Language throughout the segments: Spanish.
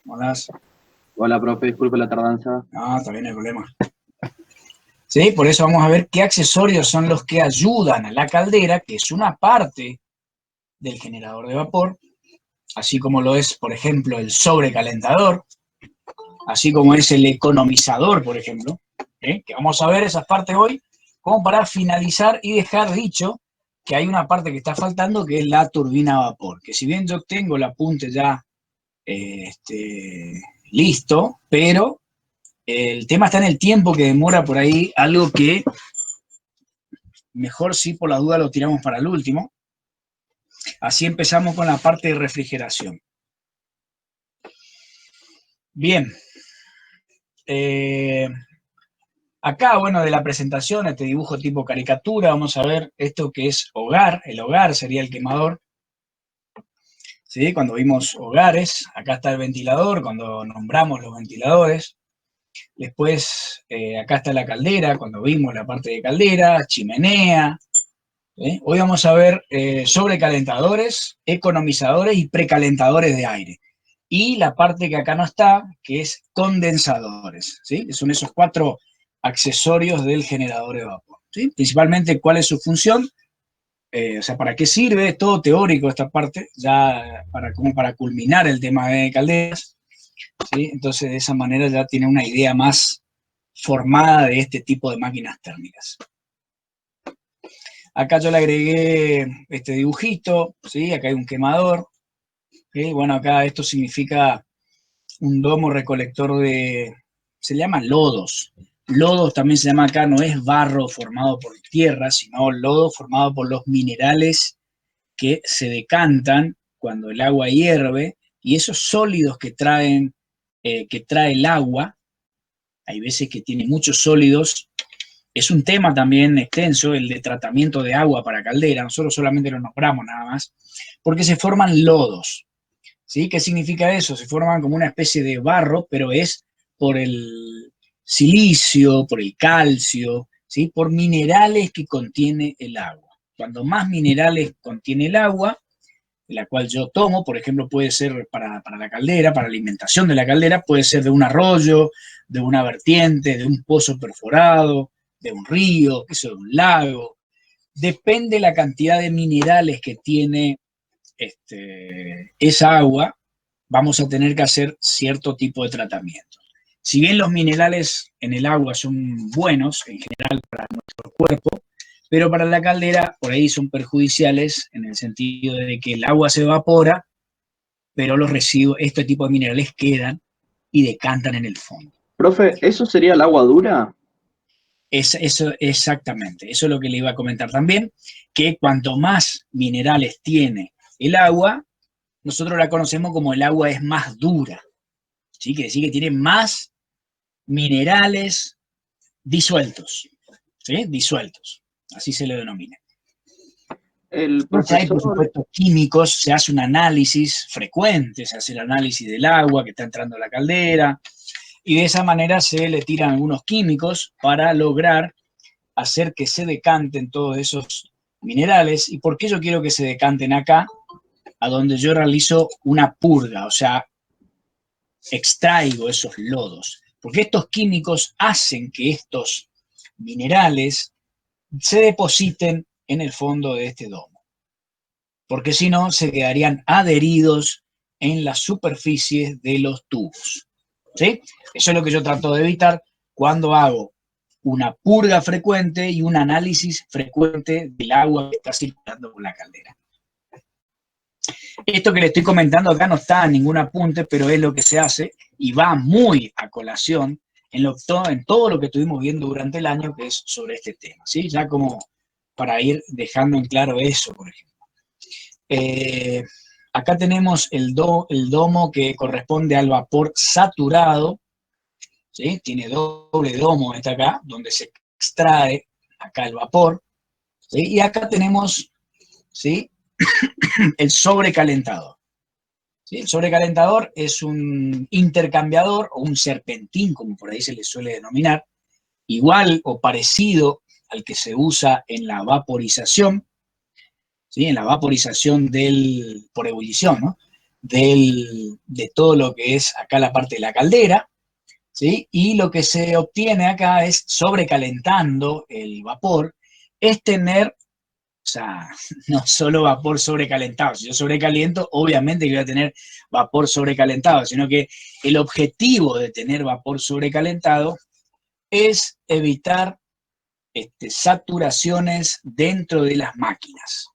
Hola. Hola, profe, disculpe la tardanza. No, está bien, no hay problema. Sí, por eso vamos a ver qué accesorios son los que ayudan a la caldera, que es una parte del generador de vapor, así como lo es, por ejemplo, el sobrecalentador, así como es el economizador, por ejemplo, que vamos a ver esas partes hoy, como para finalizar y dejar dicho que hay una parte que está faltando, que es la turbina a vapor, que si bien yo tengo el apunte ya listo, pero el tema está en el tiempo que demora por ahí, algo que mejor sí por la duda lo tiramos para el último. Así empezamos con la parte de refrigeración. Bien. Acá, bueno, de la presentación, este dibujo tipo caricatura, vamos a ver esto que es hogar. El hogar sería el quemador. ¿Sí? Cuando vimos hogares, acá está el ventilador, cuando nombramos los ventiladores. Después, acá está la caldera, cuando vimos la parte de caldera, chimenea. Hoy vamos a ver sobrecalentadores, economizadores y precalentadores de aire. Y la parte que acá no está, que es condensadores, ¿sí? Que son esos 4 accesorios del generador de vapor, ¿sí? Principalmente, ¿cuál es su función? O sea, ¿para qué sirve? Es todo teórico esta parte, ya como para culminar el tema de calderas, ¿sí? Entonces, de esa manera ya tiene una idea más formada de este tipo de máquinas térmicas. Acá yo le agregué este dibujito, ¿sí? Acá hay un quemador. ¿Sí? Bueno, acá esto significa un domo recolector de, se llama lodos. Lodos también se llama acá, no es barro formado por tierra, sino lodo formado por los minerales que se decantan cuando el agua hierve, y esos sólidos que trae el agua, hay veces que tiene muchos sólidos. Es un tema también extenso el de tratamiento de agua para caldera, nosotros solamente lo nombramos nada más, porque se forman lodos. ¿Sí? ¿Qué significa eso? Se forman como una especie de barro, pero es por el silicio, por el calcio, ¿sí? Por minerales que contiene el agua. Cuando más minerales contiene el agua, la cual yo tomo, por ejemplo, puede ser para la caldera, para la alimentación de la caldera, puede ser de un arroyo, de una vertiente, de un pozo perforado, de un río, eso, de un lago. Depende la cantidad de minerales que tiene esa agua, vamos a tener que hacer cierto tipo de tratamiento. Si bien los minerales en el agua son buenos, en general para nuestro cuerpo, pero para la caldera por ahí son perjudiciales en el sentido de que el agua se evapora, pero los residuos, este tipo de minerales quedan y decantan en el fondo. Profe, ¿eso sería el agua dura? Eso, exactamente, eso es lo que le iba a comentar también, que cuanto más minerales tiene el agua, nosotros la conocemos como el agua es más dura, ¿sí? Quiere decir que tiene más minerales disueltos, ¿sí? Disueltos, así se le denomina. El Entonces hay, por profesor, supuesto, químicos, se hace un análisis frecuente, se hace el análisis del agua que está entrando a la caldera, y de esa manera se le tiran algunos químicos para lograr hacer que se decanten todos esos minerales. ¿Y por qué yo quiero que se decanten acá? A donde yo realizo una purga, o sea, extraigo esos lodos, porque estos químicos hacen que estos minerales se depositen en el fondo de este domo, porque si no se quedarían adheridos en las superficies de los tubos. ¿Sí? Eso es lo que yo trato de evitar cuando hago una purga frecuente y un análisis frecuente del agua que está circulando por la caldera. Esto que le estoy comentando acá no está en ningún apunte, pero es lo que se hace y va muy a colación en todo lo que estuvimos viendo durante el año, que es sobre este tema, ¿sí? Ya como para ir dejando en claro eso, por ejemplo. Eh, Acá tenemos el domo que corresponde al vapor saturado, ¿sí? Tiene doble domo este acá, donde se extrae acá el vapor, ¿sí? Y acá tenemos, ¿sí? El sobrecalentador. ¿Sí? El sobrecalentador es un intercambiador o un serpentín, como por ahí se le suele denominar, igual o parecido al que se usa en la vaporización, ¿sí? En la vaporización por ebullición, ¿no? de todo lo que es acá la parte de la caldera, ¿sí? Y lo que se obtiene acá es, sobrecalentando el vapor, es tener, o sea, no solo vapor sobrecalentado. Si yo sobrecaliento, obviamente que voy a tener vapor sobrecalentado, sino que el objetivo de tener vapor sobrecalentado es evitar saturaciones dentro de las máquinas.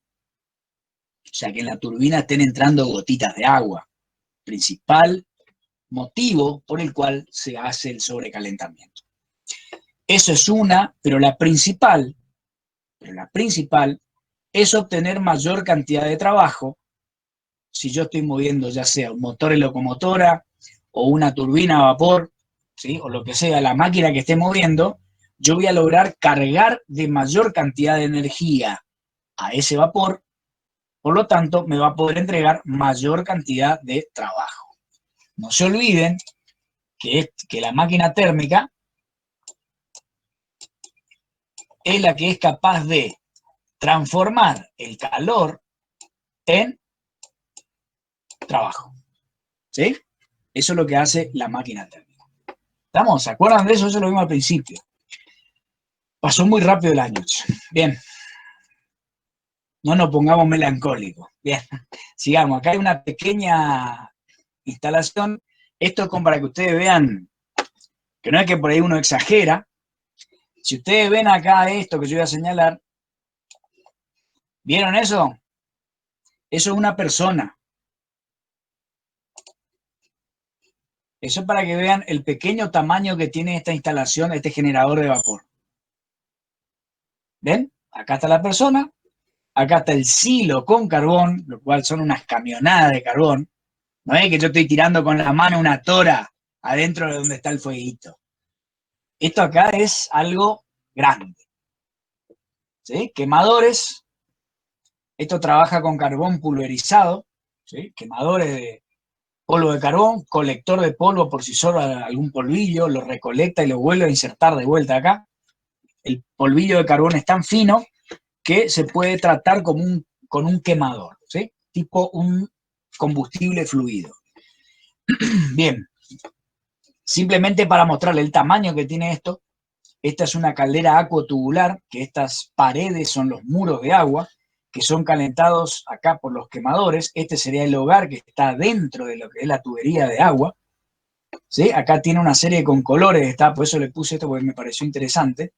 O sea, que en la turbina estén entrando gotitas de agua. Principal motivo por el cual se hace el sobrecalentamiento. Eso es una, pero la principal es obtener mayor cantidad de trabajo. Si yo estoy moviendo ya sea un motor de locomotora o una turbina a vapor, ¿sí? O lo que sea, la máquina que esté moviendo, yo voy a lograr cargar de mayor cantidad de energía a ese vapor, por lo tanto me va a poder entregar mayor cantidad de trabajo. No se olviden que la máquina térmica es la que es capaz de transformar el calor en trabajo. ¿Sí? Eso es lo que hace la máquina térmica. ¿Estamos? ¿Se acuerdan de eso? Eso lo vimos al principio. Pasó muy rápido el año. Bien. No nos pongamos melancólicos. Bien. Sigamos. Acá hay una pequeña instalación. Esto es como para que ustedes vean que no es que por ahí uno exagera. Si ustedes ven acá esto que yo voy a señalar, ¿vieron eso? Eso es una persona. Eso es para que vean el pequeño tamaño que tiene esta instalación, este generador de vapor. ¿Ven? Acá está la persona, acá está el silo con carbón, lo cual son unas camionadas de carbón. No es que yo estoy tirando con la mano una tora adentro de donde está el fueguito. Esto acá es algo grande. ¿Sí? Quemadores. Esto trabaja con carbón pulverizado. ¿Sí? Quemadores de polvo de carbón, colector de polvo por si solo algún polvillo, lo recolecta y lo vuelve a insertar de vuelta acá. El polvillo de carbón es tan fino que se puede tratar como con un quemador, ¿sí? Tipo un combustible fluido. Bien, simplemente para mostrarle el tamaño que tiene esto, esta es una caldera acuotubular, que estas paredes son los muros de agua, que son calentados acá por los quemadores. Este sería el hogar que está dentro de lo que es la tubería de agua. ¿Sí? Acá tiene una serie con colores, está, por eso le puse esto porque me pareció interesante.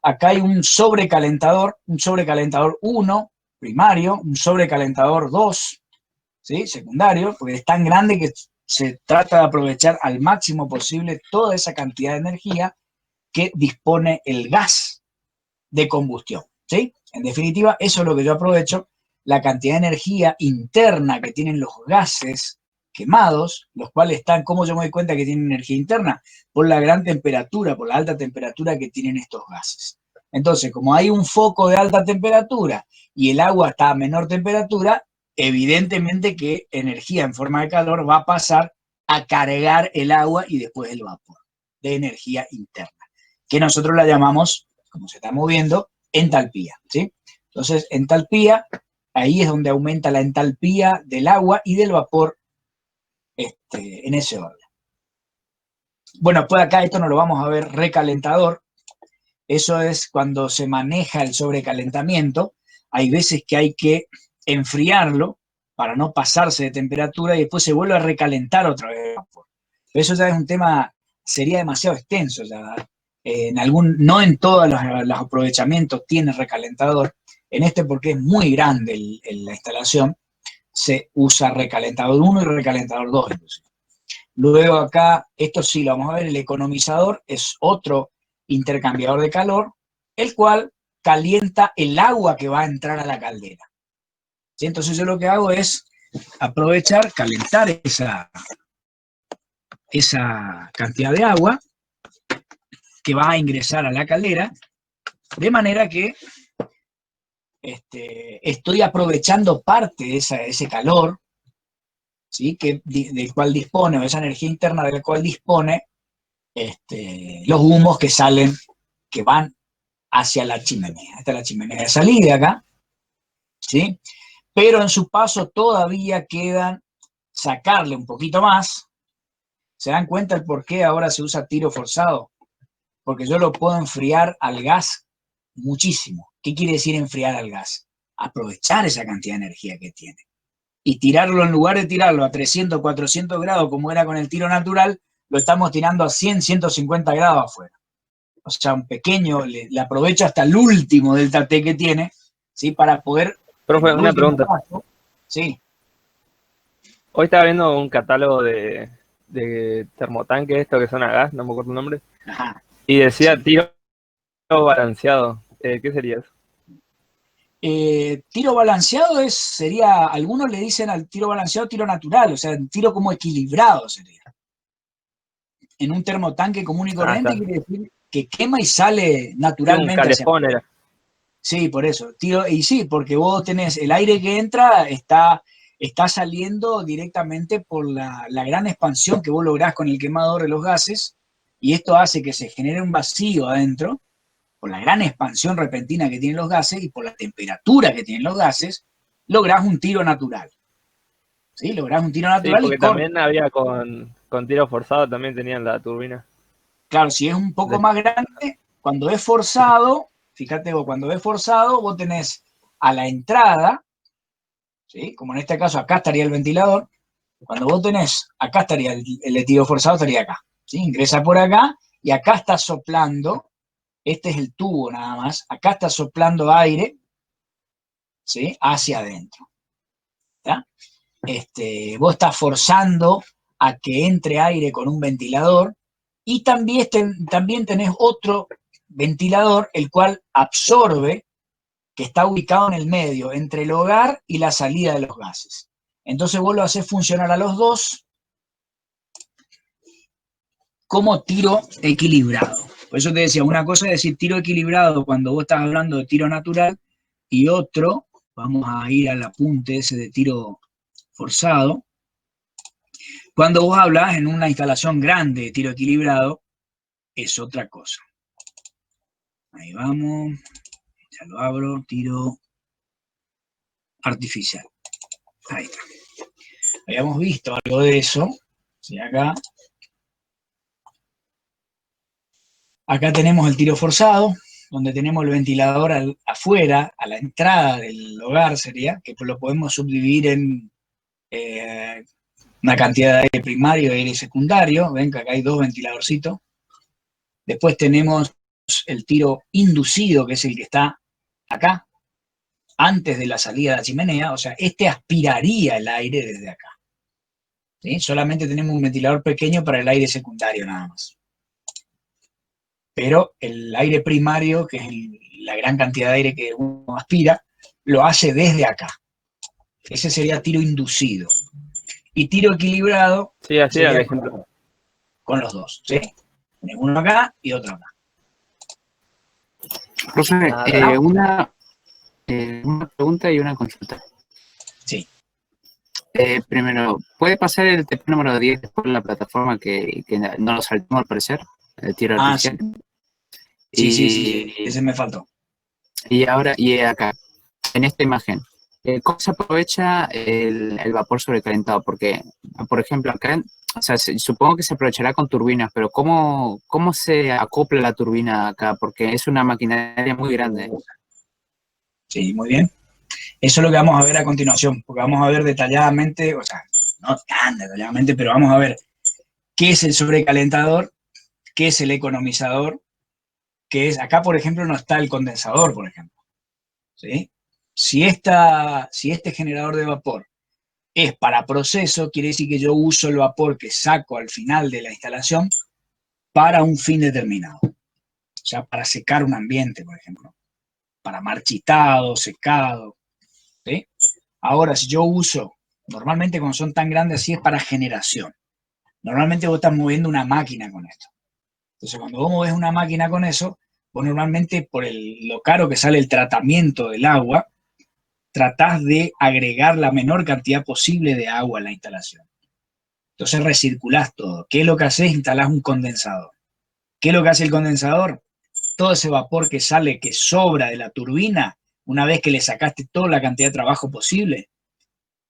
Acá hay un sobrecalentador 1, primario, un sobrecalentador 2, ¿sí? Secundario, porque es tan grande que se trata de aprovechar al máximo posible toda esa cantidad de energía que dispone el gas de combustión, ¿sí? En definitiva, eso es lo que yo aprovecho, la cantidad de energía interna que tienen los gases quemados, los cuales están, ¿cómo yo me doy cuenta que tienen energía interna? Por la gran temperatura, por la alta temperatura que tienen estos gases. Entonces, como hay un foco de alta temperatura y el agua está a menor temperatura, evidentemente que energía en forma de calor va a pasar a cargar el agua y después el vapor de energía interna, que nosotros la llamamos, como se está moviendo, entalpía, ¿sí? Entonces, entalpía, ahí es donde aumenta la entalpía del agua y del vapor en ese orden. Bueno, pues acá esto no lo vamos a ver recalentador. Eso es cuando se maneja el sobrecalentamiento. Hay veces que hay que enfriarlo para no pasarse de temperatura y después se vuelve a recalentar otra vez. Pero eso ya es un tema, sería demasiado extenso. Ya. No en todos los aprovechamientos tiene recalentador. En este, porque es muy grande la instalación, se usa recalentador 1 y recalentador 2 inclusive. Luego acá, esto sí lo vamos a ver, el economizador es otro intercambiador de calor, el cual calienta el agua que va a entrar a la caldera. ¿Sí? Entonces yo lo que hago es aprovechar, calentar esa cantidad de agua que va a ingresar a la caldera, de manera que estoy aprovechando parte de ese calor, ¿sí? Del cual dispone, o esa energía interna de la cual dispone los humos que salen, que van hacia la chimenea. Esta es la chimenea de salida acá, ¿sí? Pero en su paso todavía quedan sacarle un poquito más. ¿Se dan cuenta el por qué ahora se usa tiro forzado? Porque yo lo puedo enfriar al gas muchísimo. ¿Qué quiere decir enfriar al gas? Aprovechar esa cantidad de energía que tiene. Y tirarlo, en lugar de tirarlo a 300, 400 grados, como era con el tiro natural, lo estamos tirando a 100, 150 grados afuera. O sea, un pequeño, le aprovecho hasta el último delta T que tiene, ¿sí? Para poder, en Profe, el una último pregunta. paso, sí. Hoy estaba viendo un catálogo de termotanques, esto que son a gas, no me acuerdo el nombre, Ajá. y decía Sí. tiro balanceado. ¿Qué sería eso? Tiro balanceado sería, algunos le dicen al tiro balanceado tiro natural, o sea, tiro como equilibrado sería. En un termotanque común y Ah, corriente está. quiere decir que quema y sale Sí, un naturalmente hacia calefón afuera. era. Sí, por eso. Tiro, y sí, porque vos tenés el aire que entra, está saliendo directamente por la gran expansión que vos lográs con el quemador de los gases, y esto hace que se genere un vacío adentro, por la gran expansión repentina que tienen los gases y por la temperatura que tienen los gases, lográs un tiro natural. ¿Sí? Lográs un tiro Sí, natural y porque corta. también había con tiro forzado, también tenían la turbina. Claro, si es un poco De- más grande, cuando es forzado, fíjate vos, cuando es forzado, vos tenés a la entrada, ¿sí? Como en este caso acá estaría el ventilador, cuando vos tenés, acá estaría el letido forzado, estaría acá, ¿sí? Ingresa por acá y acá está soplando, este es el tubo nada más, acá está soplando aire, ¿sí? Hacia adentro, ¿tá? Vos estás forzando a que entre aire con un ventilador y también tenés otro ventilador, el cual absorbe, que está ubicado en el medio, entre el hogar y la salida de los gases. Entonces vos lo haces funcionar a los dos como tiro equilibrado. Por eso te decía, una cosa es decir tiro equilibrado cuando vos estás hablando de tiro natural y otro, vamos a ir al apunte ese de tiro forzado, cuando vos hablas en una instalación grande de tiro equilibrado, es otra cosa. Ahí vamos, ya lo abro, tiro artificial. Ahí está. Habíamos visto algo de eso. ¿Sí? Acá tenemos el tiro forzado, donde tenemos el ventilador afuera, a la entrada del hogar sería, que lo podemos subdividir en una cantidad de aire primario y aire secundario. Ven que acá hay dos ventiladorcitos. Después tenemos el tiro inducido, que es el que está acá, antes de la salida de la chimenea, o sea, este aspiraría el aire desde acá. ¿Sí? Solamente tenemos un ventilador pequeño para el aire secundario nada más. Pero el aire primario, que es la gran cantidad de aire que uno aspira, lo hace desde acá. Ese sería tiro inducido. Y tiro equilibrado Sí, así era el sería ejemplo. con los dos. ¿Sí? Uno acá y otro acá. Profe, una pregunta y una consulta. Sí. Primero, ¿puede pasar el TP número 10 después de la plataforma que no lo saltamos al parecer? El tiro artificial. Sí. Ese me faltó. Y ahora, y acá, en esta imagen, ¿cómo se aprovecha el vapor sobrecalentado? Porque, por ejemplo, acá, o sea, supongo que se aprovechará con turbinas, pero ¿cómo se acopla la turbina acá? Porque es una maquinaria muy grande. Sí, muy bien. Eso es lo que vamos a ver a continuación, porque vamos a ver detalladamente, o sea, no tan detalladamente, pero vamos a ver qué es el sobrecalentador, qué es el economizador, qué es, acá por ejemplo no está el condensador, por ejemplo. ¿Sí? Si este generador de vapor es para proceso, quiere decir que yo uso el vapor que saco al final de la instalación para un fin determinado. O sea, para secar un ambiente, por ejemplo. Para marchitado, secado. ¿Sí? Ahora, si yo uso, normalmente cuando son tan grandes así es para generación. Normalmente vos estás moviendo una máquina con esto. Entonces, cuando vos movés una máquina con eso, vos normalmente por lo caro que sale el tratamiento del agua, tratás de agregar la menor cantidad posible de agua a la instalación. Entonces recirculás todo. ¿Qué es lo que haces? Instalás un condensador. ¿Qué es lo que hace el condensador? Todo ese vapor que sale, que sobra de la turbina, una vez que le sacaste toda la cantidad de trabajo posible,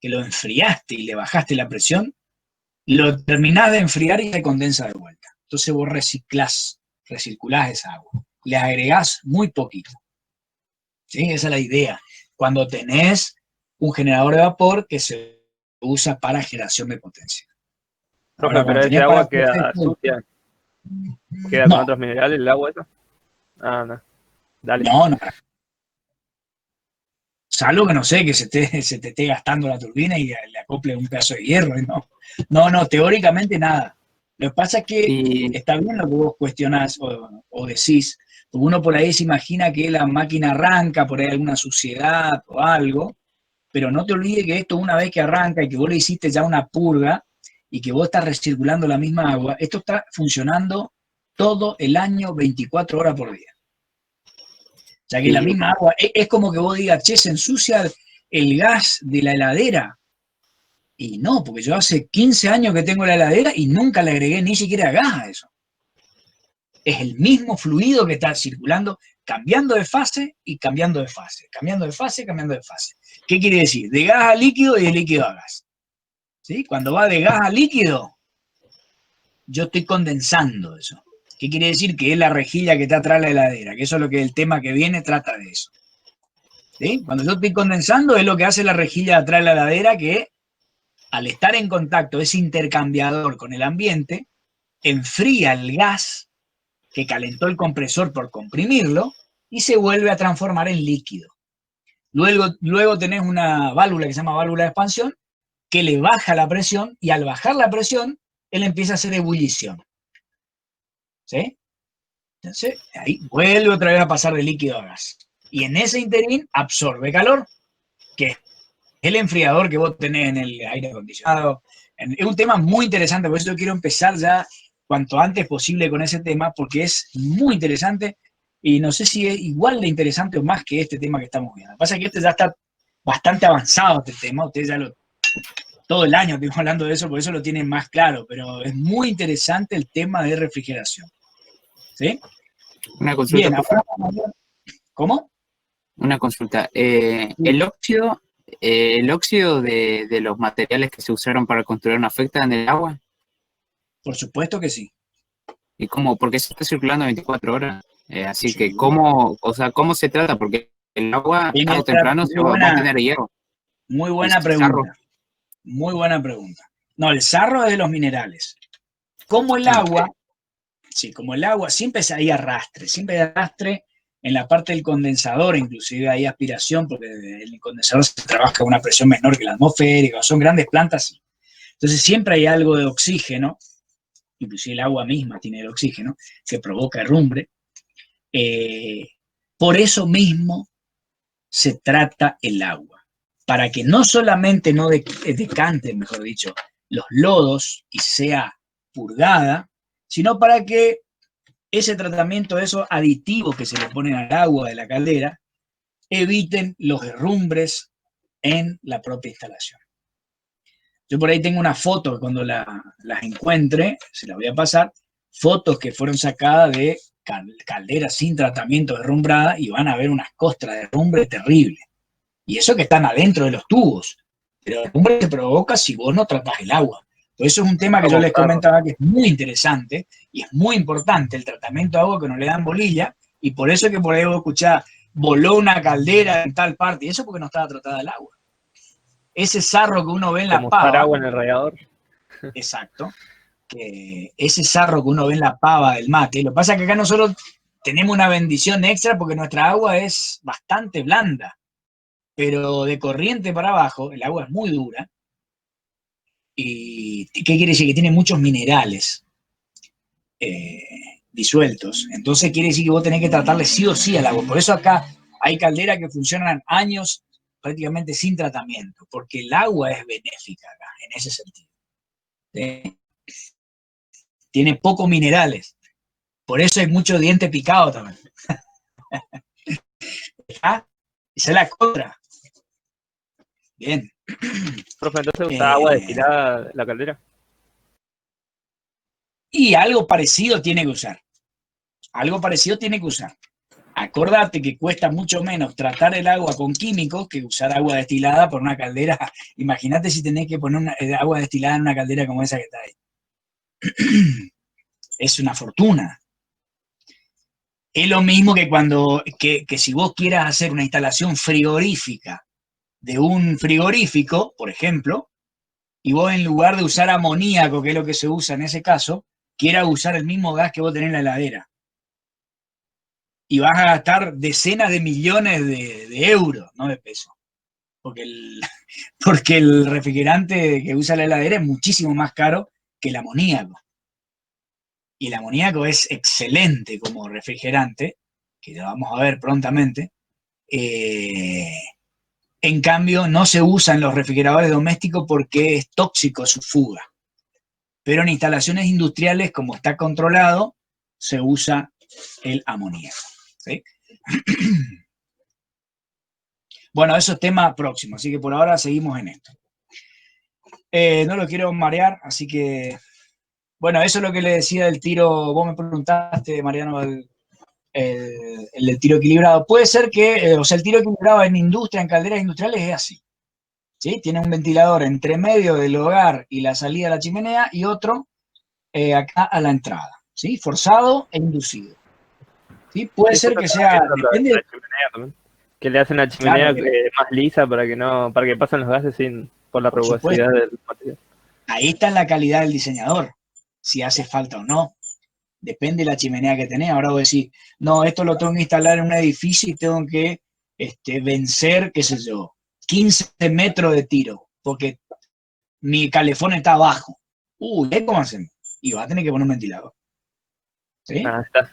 que lo enfriaste y le bajaste la presión, lo terminás de enfriar y se condensa de vuelta. Entonces vos recirculás esa agua. Le agregás muy poquito. ¿Sí? Esa es la idea. Cuando tenés un generador de vapor que se usa para generación de potencia. Profe, Ahora, pero cuando ese tenés agua para queda potencia, sucia, queda con no, otros minerales el agua esa. Ah, no. Dale. no, salvo que no sé, que se te esté gastando la turbina y le acople un pedazo de hierro. No, teóricamente nada. Lo que pasa es que Y, está bien lo que vos cuestionás o decís, porque uno por ahí se imagina que la máquina arranca, por ahí alguna suciedad o algo, pero no te olvides que esto una vez que arranca y que vos le hiciste ya una purga y que vos estás recirculando la misma agua, esto está funcionando todo el año 24 horas por día. O sea que la y, misma agua, es como que vos digas, che, se ensucia el gas de la heladera. Y no, porque yo hace 15 años que tengo la heladera y nunca le agregué ni siquiera gas a eso. Es el mismo fluido que está circulando, cambiando de fase y cambiando de fase, cambiando de fase, cambiando de fase. ¿Qué quiere decir? De gas a líquido y de líquido a gas. ¿Sí? Cuando va de gas a líquido, yo estoy condensando eso. ¿Qué quiere decir? Que es la rejilla que está atrás de la heladera, que eso es lo que el tema que viene trata de eso. ¿Sí? Cuando yo estoy condensando es lo que hace la rejilla de atrás de la heladera, que al estar en contacto ese intercambiador con el ambiente, enfría el gas que calentó el compresor por comprimirlo y se vuelve a transformar en líquido. Luego tenés una válvula que se llama válvula de expansión que le baja la presión y al bajar la presión, él empieza a hacer ebullición. ¿Sí? Entonces, ahí vuelve otra vez a pasar de líquido a gas. Y en ese interín absorbe calor, que es el enfriador que vos tenés en el aire acondicionado. Es un tema muy interesante, por eso yo quiero empezar ya cuanto antes posible con ese tema, porque es muy interesante y no sé si es igual de interesante o más que este tema que estamos viendo. Lo que pasa es que este ya está bastante avanzado, este tema, ustedes ya todo el año estuvimos hablando de eso, por eso lo tienen más claro, pero es muy interesante el tema de refrigeración. ¿Sí? una consulta, Bien, por favor. ahora, ¿cómo? Una consulta. El óxido de los materiales que se usaron para construir no afecta en el agua? Por supuesto que sí. ¿Y cómo? Porque se está circulando 24 horas. Así que, Sí. ¿cómo se trata? Porque el agua, Bien, tarde o temprano, va a tener hierro. muy El buena sarro. pregunta. Muy buena pregunta. No, el sarro es de los minerales. Como el Ah, agua, sí, como el agua, siempre hay arrastre en la parte del condensador, inclusive hay aspiración, porque el condensador se trabaja a una presión menor que la atmosférica, son grandes plantas, sí. Entonces siempre hay algo de oxígeno, inclusive el agua misma tiene el oxígeno, que provoca herrumbre. Por eso mismo se trata el agua, para que no solamente no decante, mejor dicho, los lodos y sea purgada, sino para que ese tratamiento, esos aditivos que se le ponen al agua de la caldera, eviten los herrumbres en la propia instalación. Yo por ahí tengo una foto, cuando las encuentre, se las voy a pasar, fotos que fueron sacadas de calderas sin tratamiento de herrumbrada y van a ver unas costras de herrumbre terribles. Y eso que están adentro de los tubos. Pero el herrumbre se provoca si vos no tratás el agua. Por eso es un tema que yo les comentaba que es muy interesante y es muy importante el tratamiento de agua que no le dan bolilla. Y por eso es que por ahí vos escuchás, voló una caldera en tal parte. Y eso porque no estaba tratada el agua. Ese sarro que uno ve en la Como usar pava, agua en el radiador. exacto, que ese sarro que uno ve en la pava del mate, lo que pasa es que acá nosotros tenemos una bendición extra porque nuestra agua es bastante blanda, pero de corriente para abajo, el agua es muy dura. ¿Y qué quiere decir? Que tiene muchos minerales disueltos. Entonces quiere decir que vos tenés que tratarle sí o sí al agua. Por eso acá hay calderas que funcionan años prácticamente sin tratamiento, porque el agua es benéfica acá, en ese sentido. Tiene pocos minerales. Por eso hay mucho diente picado también. ¿Ah? Esa es la contra. Bien. Profe, entonces usa agua destilada la caldera. Y algo parecido tiene que usar. Algo parecido tiene que usar. Acordate que cuesta mucho menos tratar el agua con químicos que usar agua destilada por una caldera. Imagínate si tenés que poner agua destilada en una caldera como esa que está ahí. Es una fortuna. Es lo mismo que que si vos quieras hacer una instalación frigorífica de un frigorífico, por ejemplo, y vos en lugar de usar amoníaco, que es lo que se usa en ese caso, quieras usar el mismo gas que vos tenés en la heladera. Y vas a gastar decenas de millones de euros, no de pesos. Porque porque el refrigerante que usa la heladera es muchísimo más caro que el amoníaco. Y el amoníaco es excelente como refrigerante, que lo vamos a ver prontamente. En cambio, no se usa en los refrigeradores domésticos porque es tóxico su fuga. Pero en instalaciones industriales, como está controlado, se usa el amoníaco. ¿Sí? Bueno, eso es tema próximo, así que por ahora seguimos en esto. No lo quiero marear, así que... Bueno, eso es lo que le decía del tiro. Vos me preguntaste, Mariano, el del tiro equilibrado. Puede ser que, o sea, el tiro equilibrado en industria, en calderas industriales, es así. ¿Sí? Tiene un ventilador entre medio del hogar y la salida a la chimenea y otro acá a la entrada. ¿Sí? Forzado e inducido. ¿Sí? Puede ser que sea... Depende, la chimenea también. Que le hacen la Claro, chimenea más lisa para que no, para que pasen los gases por la por rugosidad supuesto. del material. Ahí está la calidad del diseñador, si hace falta o no. Depende de la chimenea que tenés. Ahora vos decís, no, esto lo tengo que instalar en un edificio y tengo que vencer, qué sé yo, 15 metros de tiro, porque mi calefón está abajo. ¿Qué cómo hacen? Y va a tener que poner un ventilador. ¿Sí? Ah, está.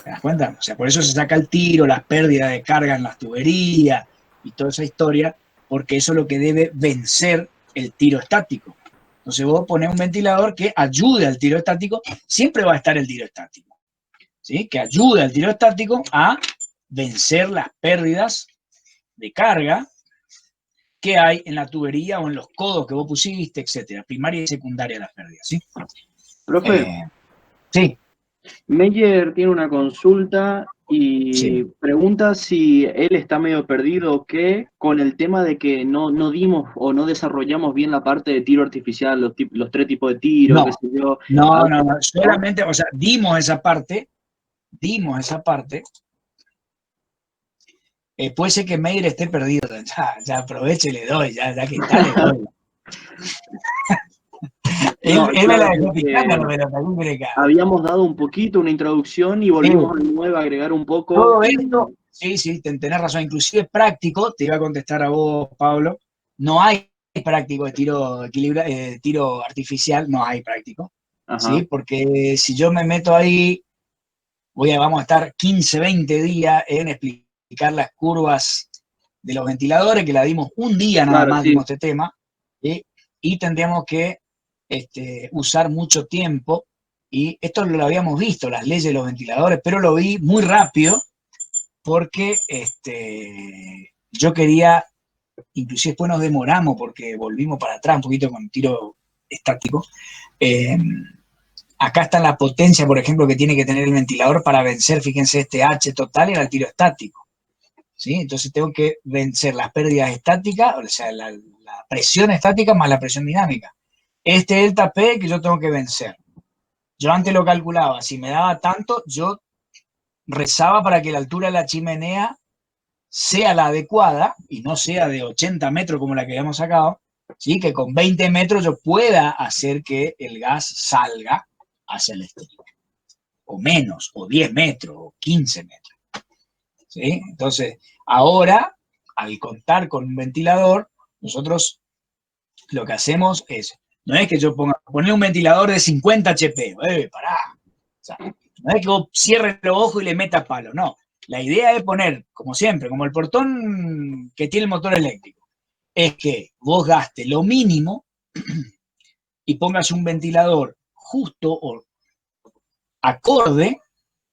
¿Te das cuenta? O sea, por eso se saca el tiro, las pérdidas de carga en las tuberías y toda esa historia, porque eso es lo que debe vencer el tiro estático. Entonces vos ponés un ventilador que ayude al tiro estático, siempre va a estar el tiro estático, ¿sí? Que ayude al tiro estático a vencer las pérdidas de carga que hay en la tubería o en los codos que vos pusiste, etcétera, primaria y secundaria las pérdidas, ¿sí? Profe, Sí. Meyer tiene una consulta y Sí. pregunta si él está medio perdido o qué con el tema de que no dimos o no desarrollamos bien la parte de tiro artificial, los 3 tipos de tiro, No, qué sé yo. no, solamente, o sea, dimos esa parte. Puede ser que Meyer esté perdido, ya aprovecho y le doy, ya que está, le doy. No, Él me claro, la dejó porque picando, pero también quiere que... habíamos dado un poquito, una introducción y volvimos de nuevo a agregar un poco. Todo esto, sí, tenés razón, inclusive práctico, te iba a contestar a vos, Pablo, no hay práctico de tiro artificial, no hay práctico, ¿sí? Porque si yo me meto ahí, vamos a estar 15, 20 días en explicar las curvas de los ventiladores, que la dimos un día nada Claro, más, sí. dimos este tema, ¿sí? Y tendríamos que usar mucho tiempo, y esto lo habíamos visto, las leyes de los ventiladores, pero lo vi muy rápido, porque yo quería, inclusive después nos demoramos, porque volvimos para atrás un poquito con tiro estático, acá está la potencia, por ejemplo, que tiene que tener el ventilador para vencer, fíjense, este H total era el tiro estático, ¿sí? Entonces tengo que vencer las pérdidas estáticas, o sea, la presión estática más la presión dinámica. Este delta P que yo tengo que vencer. Yo antes lo calculaba, si me daba tanto, yo rezaba para que la altura de la chimenea sea la adecuada y no sea de 80 metros como la que habíamos sacado, ¿sí? Que con 20 metros yo pueda hacer que el gas salga hacia el exterior, o menos, o 10 metros, o 15 metros. ¿Sí? Entonces, ahora, al contar con un ventilador, nosotros lo que hacemos es, no es que yo poner un ventilador de 50 HP, pará. O sea, no es que vos cierres los ojos y le metas palo, no. La idea es poner, como siempre, como el portón que tiene el motor eléctrico, es que vos gastes lo mínimo y pongas un ventilador justo o acorde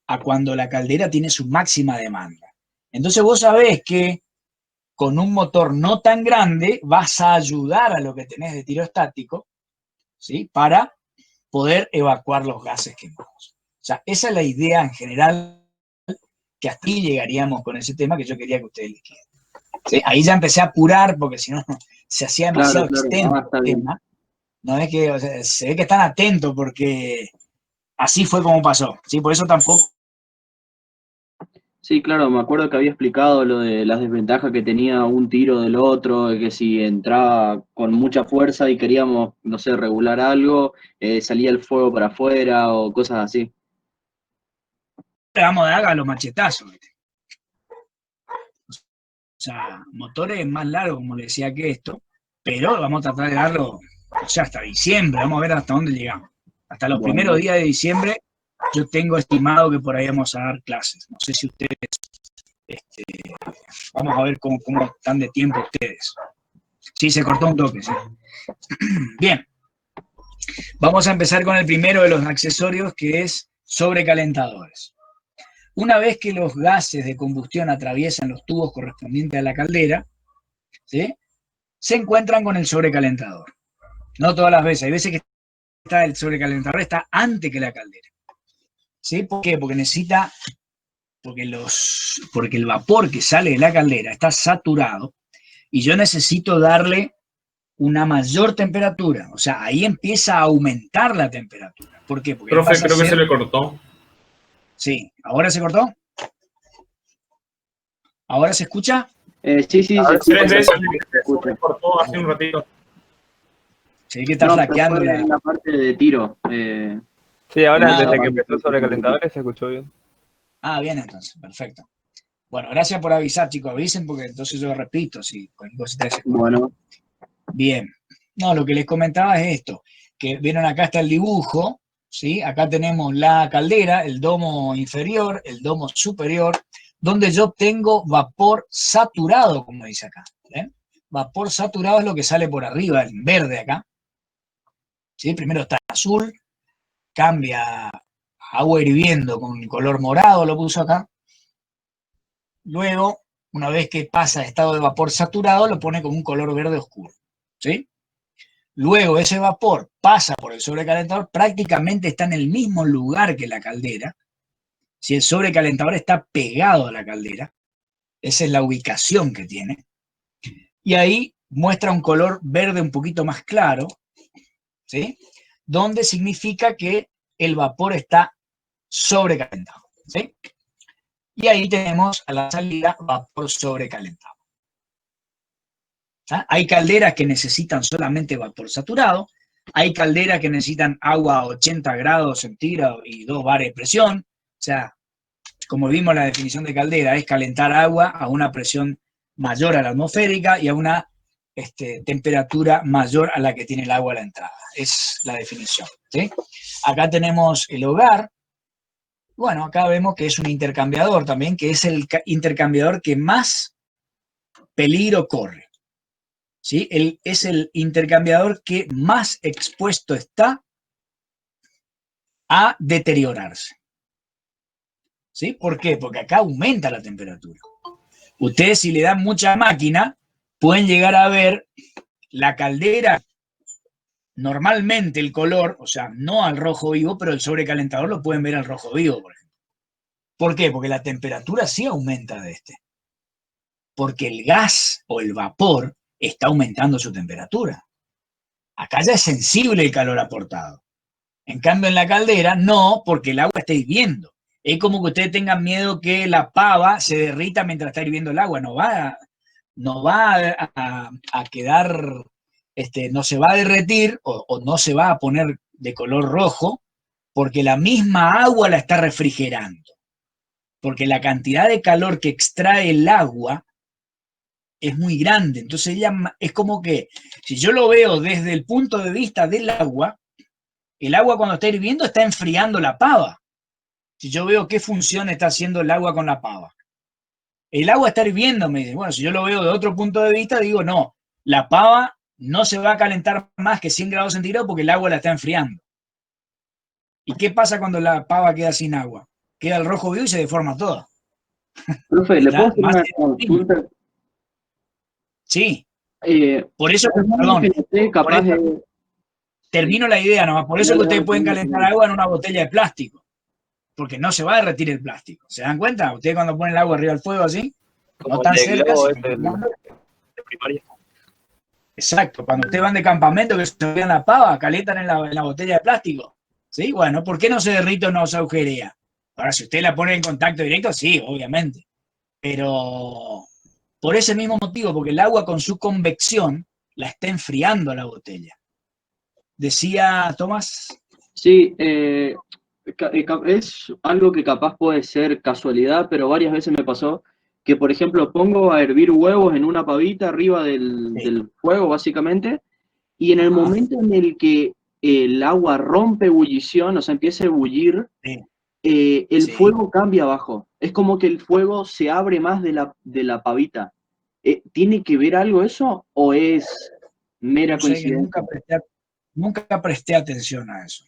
a cuando la caldera tiene su máxima demanda. Entonces vos sabés que con un motor no tan grande vas a ayudar a lo que tenés de tiro estático, ¿sí? Para poder evacuar los gases quemados. O sea, esa es la idea en general que hasta ahí llegaríamos con ese tema que yo quería que ustedes les queden. ¿Sí? Ahí ya empecé a apurar porque si no se hacía demasiado extenso está el bien. tema. No es que, o sea, se ve que están atentos porque así fue como pasó. ¿Sí? Por eso tampoco. Sí, claro, me acuerdo que había explicado lo de las desventajas que tenía un tiro del otro, de que si entraba con mucha fuerza y queríamos, no sé, regular algo, salía el fuego para afuera o cosas así. Le vamos a dar a los machetazos. ¿Viste? O sea, motores más largos, como le decía, que esto, pero vamos a tratar de darlo, o sea, hasta diciembre, vamos a ver hasta dónde llegamos. Hasta los Bueno. primeros días de diciembre, yo tengo estimado que por ahí vamos a dar clases. No sé si ustedes, vamos a ver cómo están de tiempo ustedes. Sí, se cortó un toque, sí. Bien, vamos a empezar con el primero de los accesorios, que es sobrecalentadores. Una vez que los gases de combustión atraviesan los tubos correspondientes a la caldera, ¿sí? Se encuentran con el sobrecalentador. No todas las veces, hay veces que el sobrecalentador está antes que la caldera. ¿Sí? ¿Por qué? Porque necesita, porque el vapor que sale de la caldera está saturado y yo necesito darle una mayor temperatura. O sea, ahí empieza a aumentar la temperatura. ¿Por qué? Porque Profe, creo que se le cortó. Sí, ¿ahora se cortó? ¿Ahora se escucha? Sí, se escucha. Tres veces se me cortó hace un ratito. Sí, que está No, flaqueando pero fue en la parte de tiro. Sí, ahora Ah, desde que empezó sobrecalentadores se escuchó bien. Ah, bien, entonces, perfecto. Bueno, gracias por avisar, chicos, avisen porque entonces yo repito, si cualquier cosita se escucha. Bueno, Bien. No, lo que les comentaba es esto, que vieron acá está el dibujo, ¿sí? Acá tenemos la caldera, el domo inferior, el domo superior, donde yo obtengo vapor saturado, como dice acá. ¿Ven? Vapor saturado es lo que sale por arriba, en verde acá. ¿Sí? Primero está azul, cambia a agua hirviendo con el color morado, lo puso acá. Luego, una vez que pasa a estado de vapor saturado, lo pone con un color verde oscuro. ¿Sí? Luego ese vapor pasa por el sobrecalentador, prácticamente está en el mismo lugar que la caldera. Si el sobrecalentador está pegado a la caldera, esa es la ubicación que tiene. Y ahí muestra un color verde un poquito más claro, ¿sí? Donde significa que el vapor está sobrecalentado, ¿sí? Y ahí tenemos a la salida vapor sobrecalentado. ¿Ah? Hay calderas que necesitan solamente vapor saturado, hay calderas que necesitan agua a 80 grados centígrados y 2 bares de presión. O sea, como vimos la definición de caldera, es calentar agua a una presión mayor a la atmosférica y a una temperatura mayor a la que tiene el agua a la entrada. Es la definición. ¿Sí? Acá tenemos el hogar. Bueno, acá vemos que es un intercambiador también, que es el intercambiador que más peligro corre. ¿Sí? Es el intercambiador que más expuesto está a deteriorarse. ¿Sí? ¿Por qué? Porque acá aumenta la temperatura. Ustedes, si le dan mucha máquina, pueden llegar a ver la caldera, normalmente el color, o sea, no al rojo vivo, pero el sobrecalentador lo pueden ver al rojo vivo, por ejemplo. ¿Por qué? Porque la temperatura sí aumenta de este. Porque el gas o el vapor está aumentando su temperatura. Acá ya es sensible el calor aportado. En cambio, en la caldera, no, porque el agua está hirviendo. Es como que ustedes tengan miedo que la pava se derrita mientras está hirviendo el agua. No va a quedar, no se va a derretir o no se va a poner de color rojo porque la misma agua la está refrigerando. Porque la cantidad de calor que extrae el agua es muy grande. Entonces es como que, si yo lo veo desde el punto de vista del agua, el agua cuando está hirviendo está enfriando la pava. Si yo veo qué función está haciendo el agua con la pava. El agua está hirviendo, me dice. Bueno, si yo lo veo de otro punto de vista, digo, no, la pava no se va a calentar más que 100 grados centígrados porque el agua la está enfriando. ¿Y qué pasa cuando la pava queda sin agua? Queda el rojo vivo y se deforma todo. Profe, ¿le puedo hacer Más una consulta? Sí. Por eso, perdón, capaz termino la idea nomás. Por eso que ustedes pueden calentar agua en una botella de plástico. porque no se va a derretir el plástico. ¿Se dan cuenta? Ustedes cuando ponen el agua arriba del fuego así, no Como tan el de cerca. globo, se es están el quemando. de primaria. Exacto, cuando ustedes van de campamento que se olvidan la pava, calientan en la botella de plástico. ¿Sí? Bueno, ¿por qué no se derrite o no se agujerea? Ahora, si usted la pone en contacto directo, sí, obviamente. Pero por ese mismo motivo, porque el agua con su convección la está enfriando a la botella. Decía Tomás. Sí, es algo que capaz puede ser casualidad, pero varias veces me pasó que, por ejemplo, pongo a hervir huevos en una pavita arriba Sí. del fuego, básicamente, y en el Ajá. momento en el que el agua rompe ebullición, o sea, empieza a ebullir, Sí. el Sí. fuego cambia abajo. Es como que el fuego se abre más de la pavita. ¿Tiene que ver algo eso o es mera O sea que coincidencia? nunca presté atención a eso.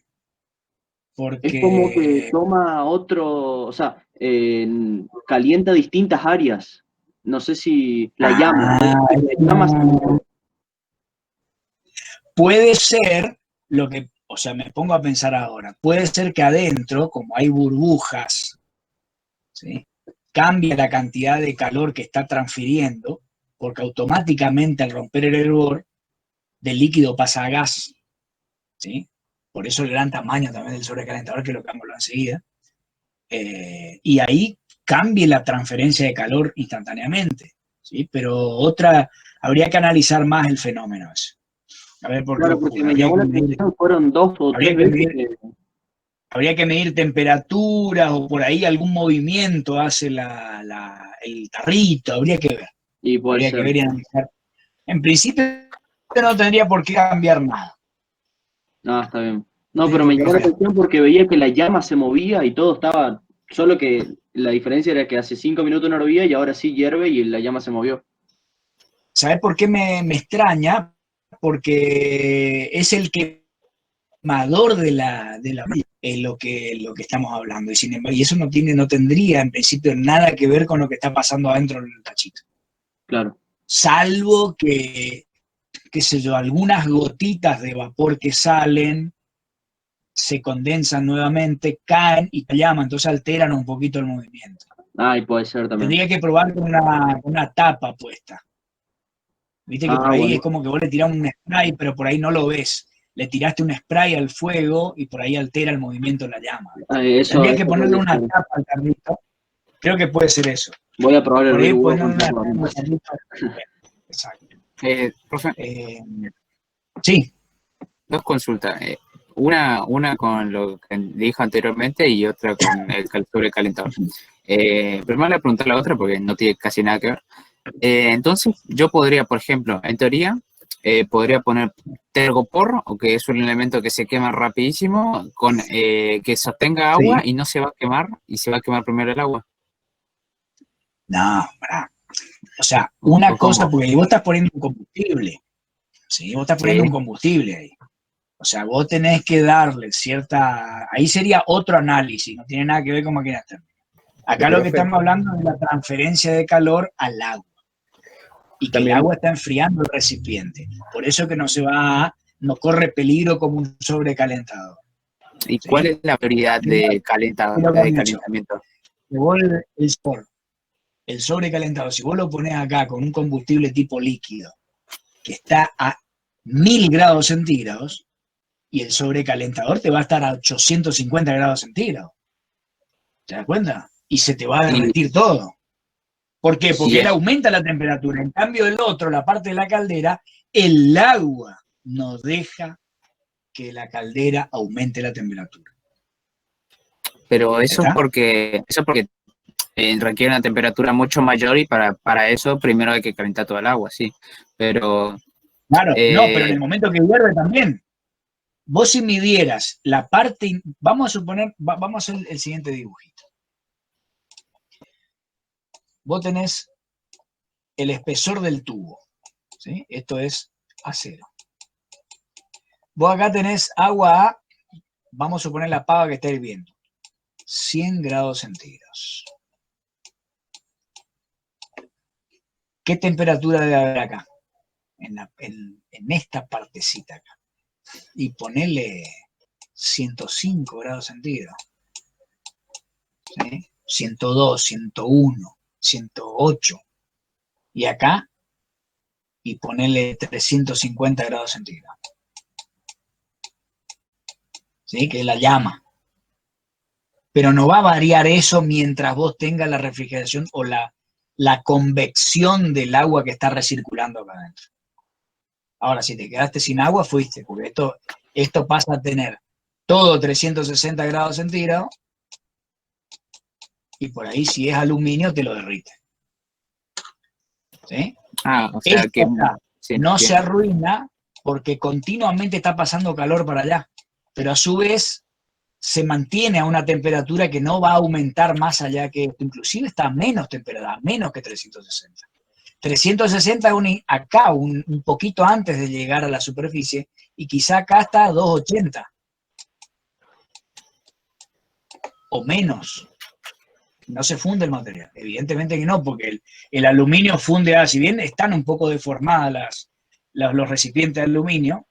Es como que Porque toma otro, o sea, calienta distintas áreas. No sé si la llama, la llama se mueve. puede ser lo que, o sea, me pongo a pensar ahora, puede ser que adentro, como hay burbujas, ¿sí? Cambia la cantidad de calor que está transfiriendo, porque automáticamente al romper el hervor, del líquido pasa a gas, ¿sí? Por eso el gran tamaño también del sobrecalentador, que lo que vamos a hablar enseguida. Y ahí cambie la transferencia de calor instantáneamente, ¿sí? Pero habría que analizar más el fenómeno ese. A ver por qué Claro, porque ocurre. me llamó la atención, fueron 2 o 3 Habría que veces. medir, habría que medir temperaturas o por ahí algún movimiento hace el tarrito, habría que ver. Y puede Habría que ser. ver y analizar. En principio no tendría por qué cambiar nada. Ah, está bien. No, ¿Sí? pero me Porque, o llamó la sea, atención porque veía que la llama se movía y todo estaba, solo que la diferencia era que hace 5 minutos no hervía y ahora sí hierve y la llama se movió. ¿sabes por qué me extraña? Porque es el quemador de la es lo que estamos hablando. Y eso no tendría en principio nada que ver con lo que está pasando adentro del tachito. Claro. Salvo que, qué sé yo, algunas gotitas de vapor que salen, se condensan nuevamente, caen y llaman, entonces alteran un poquito el movimiento. Ah, y puede ser también. Tendría que probar con una tapa puesta. Viste que por Ah, ahí es bueno. como que vos le tirás un spray, pero por ahí no lo ves. Le tiraste un spray al fuego y por ahí altera el movimiento de la llama. Tendría que Eso ponerle podría una ser. tapa al carrito. Creo que puede ser eso. Voy a probar el Por hervir ahí huevos ponerle con una tapa, tapa me al parece. carrito. Exacto. Profe, Sí, dos consultas. Una con lo que dijo anteriormente y otra con el sobrecalentador. Primero le pregunté a la otra porque no tiene casi nada que ver. Entonces, yo podría, por ejemplo, en teoría, podría poner tergopor, o que es un elemento que se quema rapidísimo, con que sostenga agua sí. y no se va a quemar, y se va a quemar primero el agua. No, pará. O sea, ¿O una cosa, cómo? porque vos estás poniendo un combustible. ¿Sí? Vos estás poniendo Sí, un combustible ahí. O sea, vos tenés que darle cierta. Ahí sería otro análisis, no tiene nada que ver con máquinas térmicas. Acá lo que Profe, estamos hablando es la transferencia de calor al agua y que el también, agua está enfriando el recipiente. Por eso que no corre peligro como un sobrecalentador. ¿y cuál ¿Sí? es la prioridad Primero, lo que de han hecho, calentamiento? que vos el sobrecalentador, si vos lo pones acá con un combustible tipo líquido que está a 1000 grados centígrados, y el sobrecalentador te va a estar a 850 grados centígrados. ¿Te das cuenta? Y se te va a Y, derretir todo. ¿Por qué? y Porque él aumenta la temperatura. En cambio, el otro, la parte de la caldera, el agua no deja que la caldera aumente la temperatura. pero ¿Está? eso porque requiere una temperatura mucho mayor y para eso primero hay que calentar todo el agua, sí. Pero Claro, no, pero en eh, el momento que hierve también. Vos si midieras la parte, vamos a suponer, vamos a hacer el siguiente dibujito. Vos tenés el espesor del tubo, ¿sí? Esto es acero. Vos acá tenés agua a, vamos a suponer la pava que está hirviendo, 100 grados centígrados. ¿Qué temperatura debe haber acá? En esta partecita acá. Y ponele 105 grados centígrados. ¿sí? 102, 101, 108. Y acá, y ponerle 350 grados centígrados. ¿Sí? Que es la llama. Pero no va a variar eso mientras vos tengas la refrigeración o la convección del agua que está recirculando acá adentro. Ahora, si te quedaste sin agua, fuiste, porque esto pasa a tener todo 360 grados centígrados y por ahí, si es aluminio, te lo derrite. ¿Sí? O sea Esto que acá sí, no bien. se arruina porque continuamente está pasando calor para allá, pero a su vez se mantiene a una temperatura que no va a aumentar más allá que esto, inclusive está a menos temperatura, a menos que 360. 360 acá, un poquito antes de llegar a la superficie, y quizá acá está a 280 o menos. No se funde el material, evidentemente que no, porque el aluminio funde, si bien están un poco deformadas los recipientes de aluminio,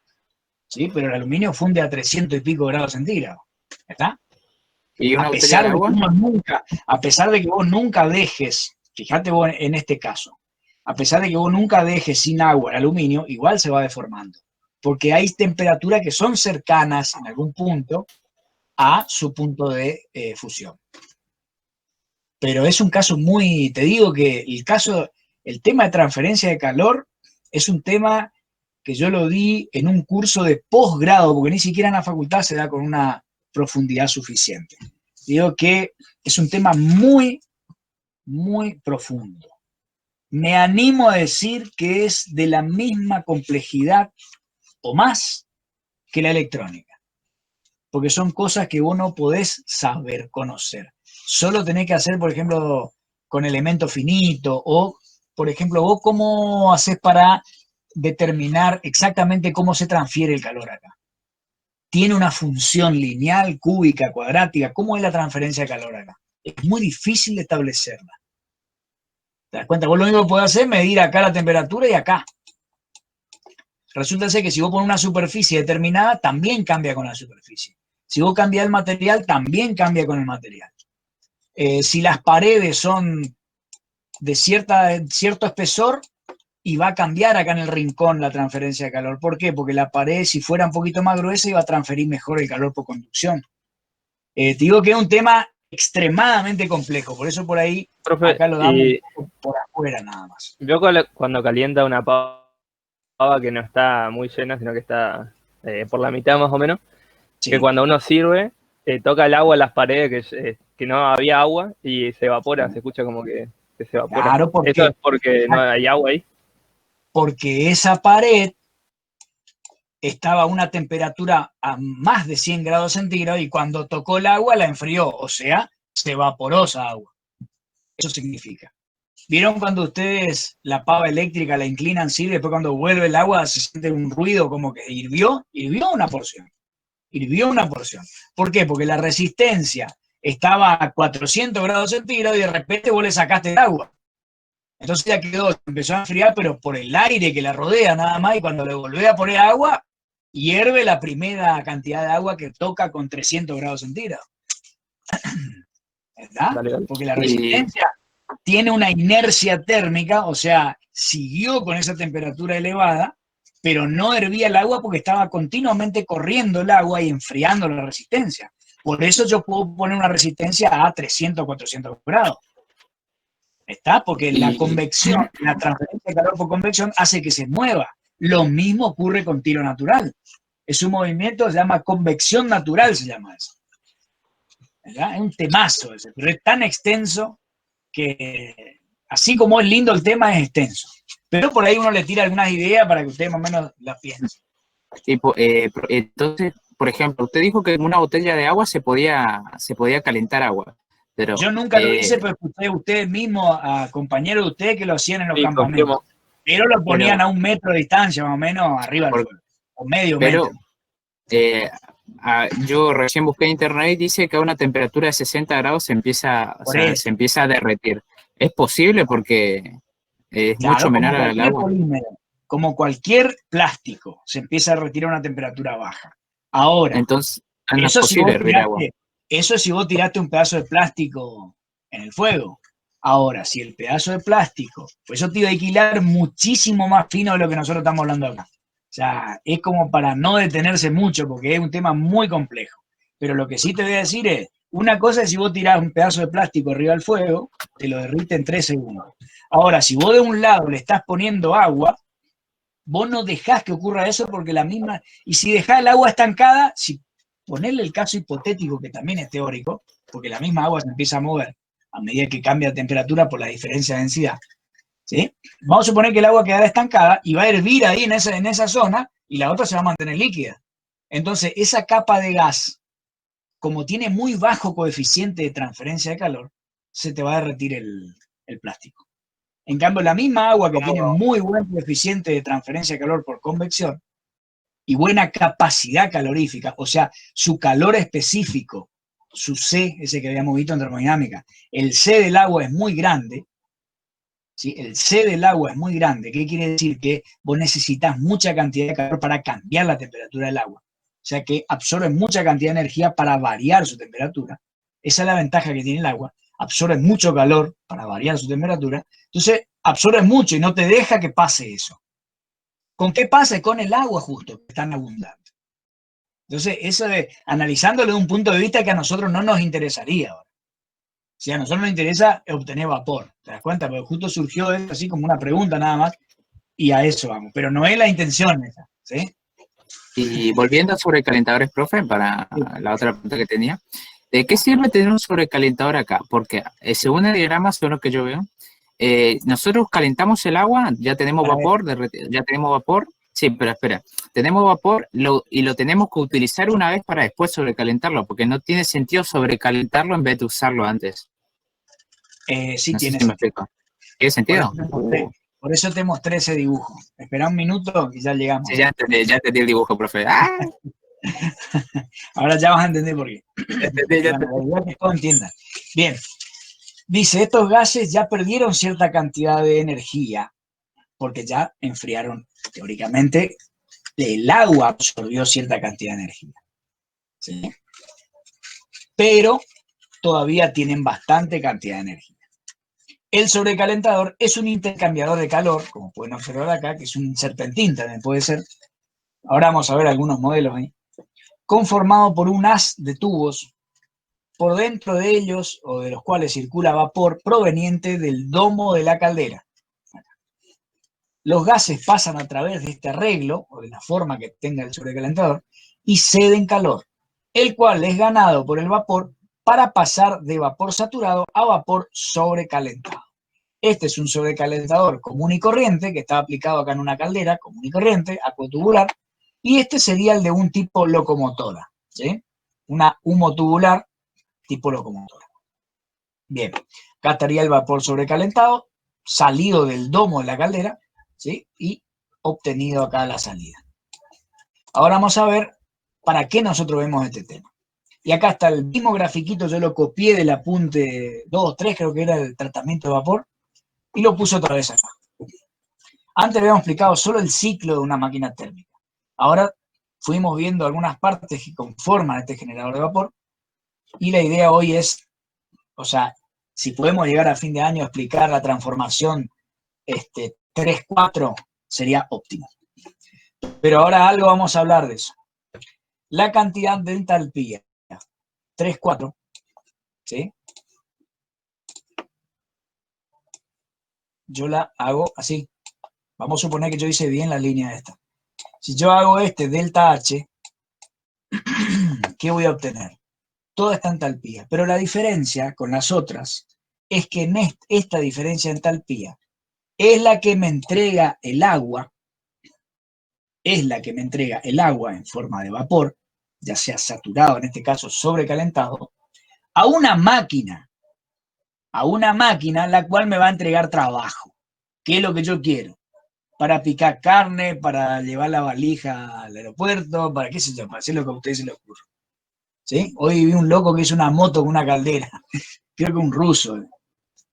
¿sí? Pero el aluminio funde a 300 y pico grados centígrados, ¿está? ¿Y una A botella de pesar de agua? que uno nunca, a pesar de que vos nunca dejes, fíjate vos en este caso, a pesar de que vos nunca dejes sin agua el aluminio, igual se va deformando, porque hay temperaturas que son cercanas en algún punto a su punto de fusión. Pero es un caso muy, te digo que el tema de transferencia de calor es un tema que yo lo di en un curso de posgrado, porque ni siquiera en la facultad se da con una profundidad suficiente. Digo que es un tema muy, muy profundo. Me animo a decir que es de la misma complejidad o más que la electrónica, porque son cosas que vos no podés saber conocer. Solo tenés que hacer, por ejemplo, con elementos finitos, o, por ejemplo, vos cómo haces para determinar exactamente cómo se transfiere el calor acá. Tiene una función lineal, cúbica, cuadrática. ¿Cómo es la transferencia de calor acá? Es muy difícil de establecerla. ¿Te das cuenta? Vos lo único que podés hacer es medir acá la temperatura y acá. Resulta ser que si vos pones una superficie determinada, también cambia con la superficie. Si vos cambias el material, también cambia con el material. Si las paredes son de cierto espesor, y va a cambiar acá en el rincón la transferencia de calor. ¿Por qué? Porque la pared, si fuera un poquito más gruesa, iba a transferir mejor el calor por conducción. Te digo que es un tema extremadamente complejo, por eso por ahí Profe, acá lo damos un y poco por afuera nada más. veo cuando calienta una pava que no está muy llena, sino que está por la mitad más o menos, Sí. que cuando uno sirve, toca el agua en las paredes, que no había agua y se evapora, se escucha como que se evapora. Claro, porque, ¿Eso es porque no hay agua ahí? Porque esa pared estaba a una temperatura a más de 100 grados centígrados y cuando tocó el agua la enfrió, o sea, se evaporó esa agua. Eso significa. ¿Vieron cuando ustedes la pava eléctrica la inclinan así, después cuando vuelve el agua se siente un ruido como que hirvió? Hirvió una porción. Hirvió una porción. ¿Por qué? Porque la resistencia estaba a 400 grados centígrados y de repente vos le sacaste el agua. Entonces ya quedó, empezó a enfriar, pero por el aire que la rodea nada más, y cuando le volvés a poner agua, hierve la primera cantidad de agua que toca con 300 grados centígrados. ¿Verdad? Dale. Porque la resistencia tiene una inercia térmica, o sea, siguió con esa temperatura elevada, pero no hervía el agua porque estaba continuamente corriendo el agua y enfriando la resistencia. Por eso yo puedo poner una resistencia a 300, 400 grados. ¿Está? Porque la convección, la transferencia de calor por convección hace que se mueva. Lo mismo ocurre con tiro natural. Es un movimiento, se llama convección natural, se llama eso. ¿Verdad? Es un temazo ese, pero es tan extenso que, así como es lindo el tema, es extenso. Pero por ahí uno le tira algunas ideas para que ustedes más o menos las piensen. Entonces, por ejemplo, usted dijo que en una botella de agua se podía calentar agua. Pero, yo nunca lo hice, pero escuché ustedes mismos, a compañeros de ustedes que lo hacían en los campamentos. Pero lo ponían a 1 metro de distancia, más o menos, arriba del fuego. O medio metro. Yo recién busqué en internet y dice que a una temperatura de 60 grados se empieza a derretir. ¿Es posible? Porque es mucho menor al agua. Polímero, como cualquier plástico, se empieza a derretir a una temperatura baja. Ahora, entonces, no es eso posible hervir agua. Eso es si vos tiraste un pedazo de plástico en el fuego. Ahora, si el pedazo de plástico, pues yo te iba a alquilar muchísimo más fino de lo que nosotros estamos hablando acá. O sea, es como para no detenerse mucho, porque es un tema muy complejo. Pero lo que sí te voy a decir es, una cosa es si vos tirás un pedazo de plástico arriba del fuego, te lo derrite en 3 segundos. Ahora, si vos de un lado le estás poniendo agua, vos no dejás que ocurra eso porque la misma... Y si dejás el agua estancada, si ponerle el caso hipotético, que también es teórico, porque la misma agua se empieza a mover a medida que cambia de temperatura por la diferencia de densidad, ¿sí? Vamos a suponer que el agua quedará estancada y va a hervir ahí en esa zona y la otra se va a mantener líquida. Entonces, esa capa de gas, como tiene muy bajo coeficiente de transferencia de calor, se te va a derretir el plástico. En cambio, la misma agua que tiene muy buen coeficiente de transferencia de calor por convección y buena capacidad calorífica, o sea, su calor específico, su C, ese que habíamos visto en termodinámica, el C del agua es muy grande, ¿sí? El C del agua es muy grande. ¿Qué quiere decir? Que vos necesitas mucha cantidad de calor para cambiar la temperatura del agua. O sea que absorbe mucha cantidad de energía para variar su temperatura. Esa es la ventaja que tiene el agua. Absorbe mucho calor para variar su temperatura. Entonces, absorbe mucho y no te deja que pase eso. ¿Con qué pasa? Con el agua justo, que es tan abundante. Entonces, eso de analizándolo de un punto de vista que a nosotros no nos interesaría ahora. Si a nosotros nos interesa obtener vapor, ¿te das cuenta? Porque justo surgió esto así como una pregunta nada más y a eso vamos. Pero no es la intención esa, ¿sí? Y volviendo a sobrecalentadores, profe, para la otra pregunta que tenía, ¿de qué sirve tener un sobrecalentador acá? Porque según el diagrama, según lo que yo veo, nosotros calentamos el agua, ya tenemos vapor, ya tenemos vapor. Sí, pero espera, tenemos vapor y lo tenemos que utilizar una vez para después sobrecalentarlo, porque no tiene sentido sobrecalentarlo en vez de usarlo antes. Sí, No sé tiene si me sentido. explico. ¿Tiene sentido? Por eso te mostré ese dibujo. Espera un minuto y ya llegamos. Sí, ya entendí el dibujo, profe. ¡Ah! Ahora ya vas a entender por qué. Bueno, la idea es que todo entienda. Bien, dice, estos gases ya perdieron cierta cantidad de energía porque ya enfriaron, teóricamente, el agua absorbió cierta cantidad de energía. ¿Sí? Pero todavía tienen bastante cantidad de energía. El sobrecalentador es un intercambiador de calor, como pueden observar acá, que es un serpentín también puede ser. Ahora vamos a ver algunos modelos ahí. Conformado por un haz de tubos, por dentro de ellos, o de los cuales circula vapor proveniente del domo de la caldera. Los gases pasan a través de este arreglo, o de la forma que tenga el sobrecalentador, y ceden calor, el cual es ganado por el vapor para pasar de vapor saturado a vapor sobrecalentado. Este es un sobrecalentador común y corriente, que está aplicado acá en una caldera común y corriente, acuotubular, y este sería el de un tipo locomotora, ¿sí? Una humotubular tipo locomotora. Bien, acá estaría el vapor sobrecalentado, salido del domo de la caldera, ¿sí? Y obtenido acá a la salida. Ahora vamos a ver para qué nosotros vemos este tema. Y acá está el mismo grafiquito, yo lo copié del apunte 2, 3, creo que era el tratamiento de vapor, y lo puse otra vez acá. Antes habíamos explicado solo el ciclo de una máquina térmica. Ahora fuimos viendo algunas partes que conforman este generador de vapor, y la idea hoy es, o sea, si podemos llegar a fin de año a explicar la transformación 3-4, sería óptimo. Pero ahora algo vamos a hablar de eso. La cantidad de entalpía 3-4, ¿sí? Yo la hago así. Vamos a suponer que yo hice bien la línea esta. Si yo hago delta H, ¿qué voy a obtener? Toda esta entalpía. Pero la diferencia con las otras es que en esta diferencia de entalpía es la que me entrega el agua, en forma de vapor, ya sea saturado, en este caso sobrecalentado, a una máquina la cual me va a entregar trabajo, que es lo que yo quiero, para picar carne, para llevar la valija al aeropuerto, para qué sé yo, para hacer lo que a ustedes se les ocurra. ¿Sí? Hoy vi un loco que hizo una moto con una caldera, creo que un ruso.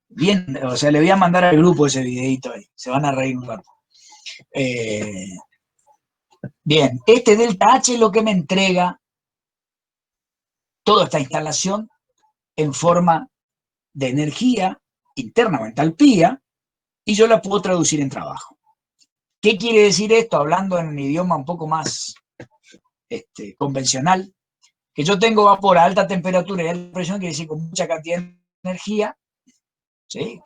Bien, o sea, le voy a mandar al grupo ese videito ahí, se van a reír un rato. Bien, delta H es lo que me entrega toda esta instalación en forma de energía interna o entalpía, y yo la puedo traducir en trabajo. ¿Qué quiere decir esto? Hablando en un idioma un poco más convencional, que yo tengo vapor a alta temperatura y alta presión, quiere decir con mucha cantidad de energía, ¿sí?,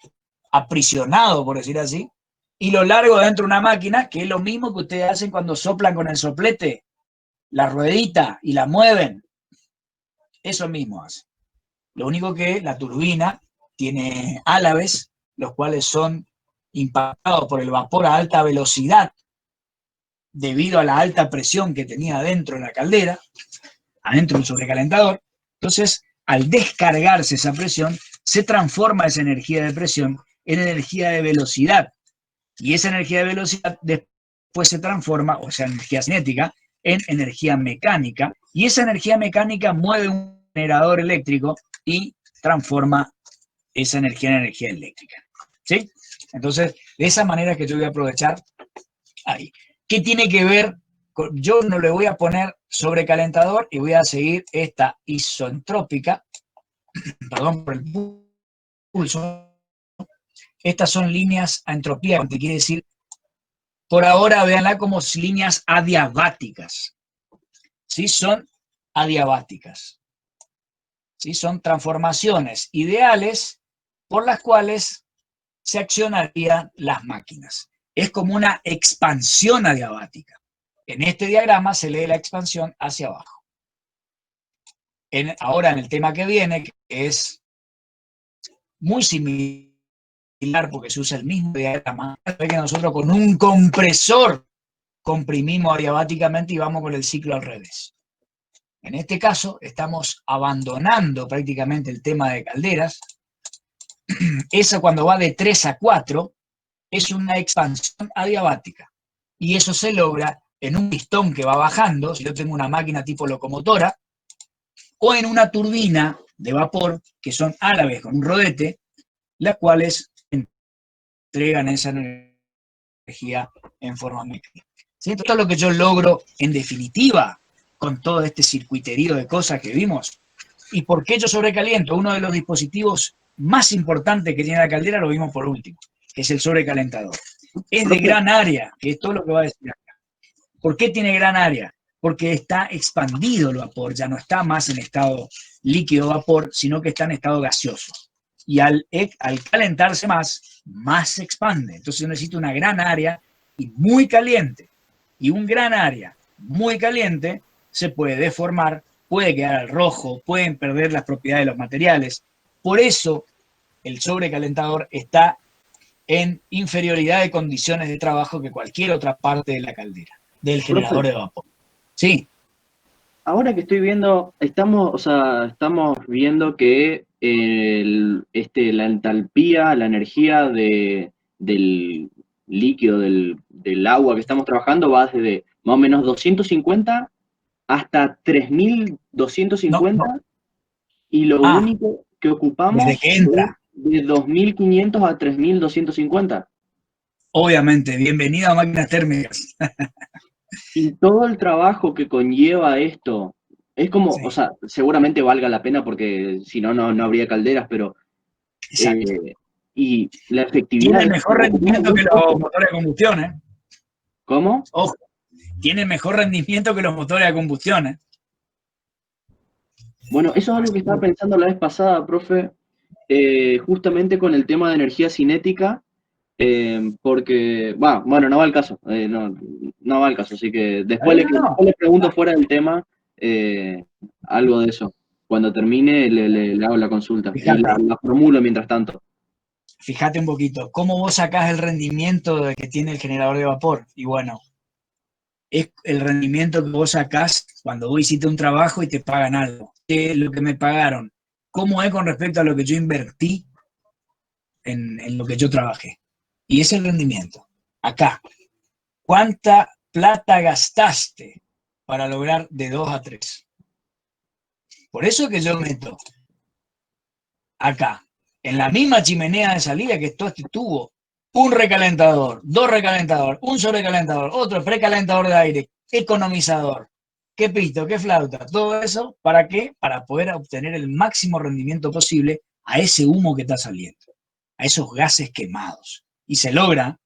aprisionado, por decir así, y lo largo dentro de una máquina, que es lo mismo que ustedes hacen cuando soplan con el soplete, la ruedita, y la mueven. Eso mismo hace. Lo único que la turbina tiene álabes, los cuales son impactados por el vapor a alta velocidad, debido a la alta presión que tenía adentro de la caldera, adentro del sobrecalentador. Entonces, al descargarse esa presión, se transforma esa energía de presión en energía de velocidad. Y esa energía de velocidad después se transforma, o sea, energía cinética, en energía mecánica. Y esa energía mecánica mueve un generador eléctrico y transforma esa energía en energía eléctrica. ¿Sí? Entonces, de esa manera que yo voy a aprovechar ahí. ¿Qué tiene que ver? Yo no le voy a poner sobrecalentador y voy a seguir esta isentrópica, perdón por el pulso. Estas son líneas a entropía, que quiere decir, por ahora véanla como líneas adiabáticas. ¿Sí? Son adiabáticas. ¿Sí? Son transformaciones ideales por las cuales se accionarían las máquinas. Es como una expansión adiabática. En este diagrama se lee la expansión hacia abajo. Ahora en el tema que viene, que es muy similar porque se usa el mismo diagrama, es que nosotros con un compresor comprimimos adiabáticamente y vamos con el ciclo al revés. En este caso estamos abandonando prácticamente el tema de calderas. Esa cuando va de 3 a 4 es una expansión adiabática. Y eso se logra en un pistón que va bajando, si yo tengo una máquina tipo locomotora, o en una turbina de vapor, que son álabes con un rodete, las cuales entregan esa energía en forma mecánica. ¿Sí? Esto es lo que yo logro en definitiva con todo este circuiterío de cosas que vimos. ¿Y por qué yo sobrecaliento? Uno de los dispositivos más importantes que tiene la caldera lo vimos por último, que es el sobrecalentador. Es de gran área, que es todo lo que va a decir acá. ¿Por qué tiene gran área? Porque está expandido el vapor, ya no está más en estado líquido-vapor, sino que está en estado gaseoso. Y al calentarse más se expande. Entonces yo necesito una gran área y muy caliente. Y un gran área muy caliente se puede deformar, puede quedar al rojo, pueden perder las propiedades de los materiales. Por eso el sobrecalentador está en inferioridad de condiciones de trabajo que cualquier otra parte de la caldera, del generador de vapor. Sí. Ahora que estoy viendo, estamos viendo que la entalpía, la energía del líquido, del agua que estamos trabajando va desde más o menos 250 hasta 3250, no. Y lo único que ocupamos desde que entra es de 2500 a 3250. Obviamente, bienvenido a máquinas térmicas. Y todo el trabajo que conlleva esto, es como, sí. O sea, seguramente valga la pena porque si no, no habría calderas, pero... y la efectividad... Tiene mejor rendimiento que los motores de combustión, ¿eh? ¿Cómo? Ojo, tiene mejor rendimiento que los motores de combustión, ¿eh? Bueno, eso es algo que estaba pensando la vez pasada, profe, justamente con el tema de energía cinética, porque, bueno, no va al caso, no va al caso, así que después le pregunto fuera del tema algo de eso. Cuando termine le hago la consulta y la formulo mientras tanto. Fíjate un poquito, ¿cómo vos sacás el rendimiento que tiene el generador de vapor? Y bueno, es el rendimiento que vos sacás cuando vos hiciste un trabajo y te pagan algo. ¿Qué es lo que me pagaron? ¿Cómo es con respecto a lo que yo invertí en lo que yo trabajé? Y ese es el rendimiento. Acá, ¿cuánta plata gastaste para lograr de 2 a 3? Por eso que yo meto acá, en la misma chimenea de salida que todo este tubo, un recalentador, 2 recalentadores, un sobrecalentador, otro precalentador de aire, economizador. qué pito, qué flauta, todo eso, ¿para qué? Para poder obtener el máximo rendimiento posible a ese humo que está saliendo, a esos gases quemados. Y se logra,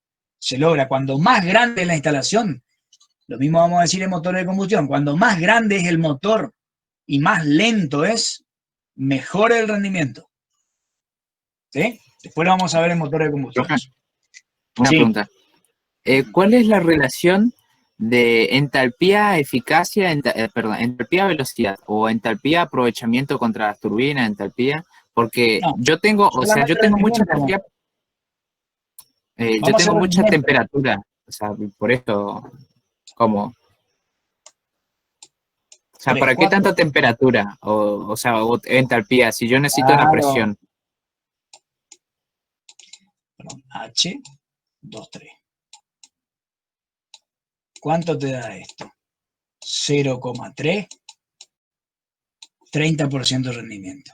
cuando más grande es la instalación, lo mismo vamos a decir en motores de combustión, cuando más grande es el motor y más lento es, mejor el rendimiento. ¿Sí? Después lo vamos a ver en motores de combustión. Roja, una Sí. pregunta. ¿Cuál es la relación de entalpía, eficacia, entalpía, velocidad o entalpía, aprovechamiento contra las turbinas, entalpía? Porque No, yo tengo, o sea, yo solamente tengo mucha rendimiento. entalpía, yo Vamos a tengo hacer mucha rendimiento. temperatura, o sea, por esto, ¿cómo? O sea, 3, ¿para qué 4. tanta temperatura? O sea, o entalpía, si yo necesito una Claro. presión. Perdón, H, 2, 3. ¿Cuánto te da esto? 0,3, 30% de rendimiento.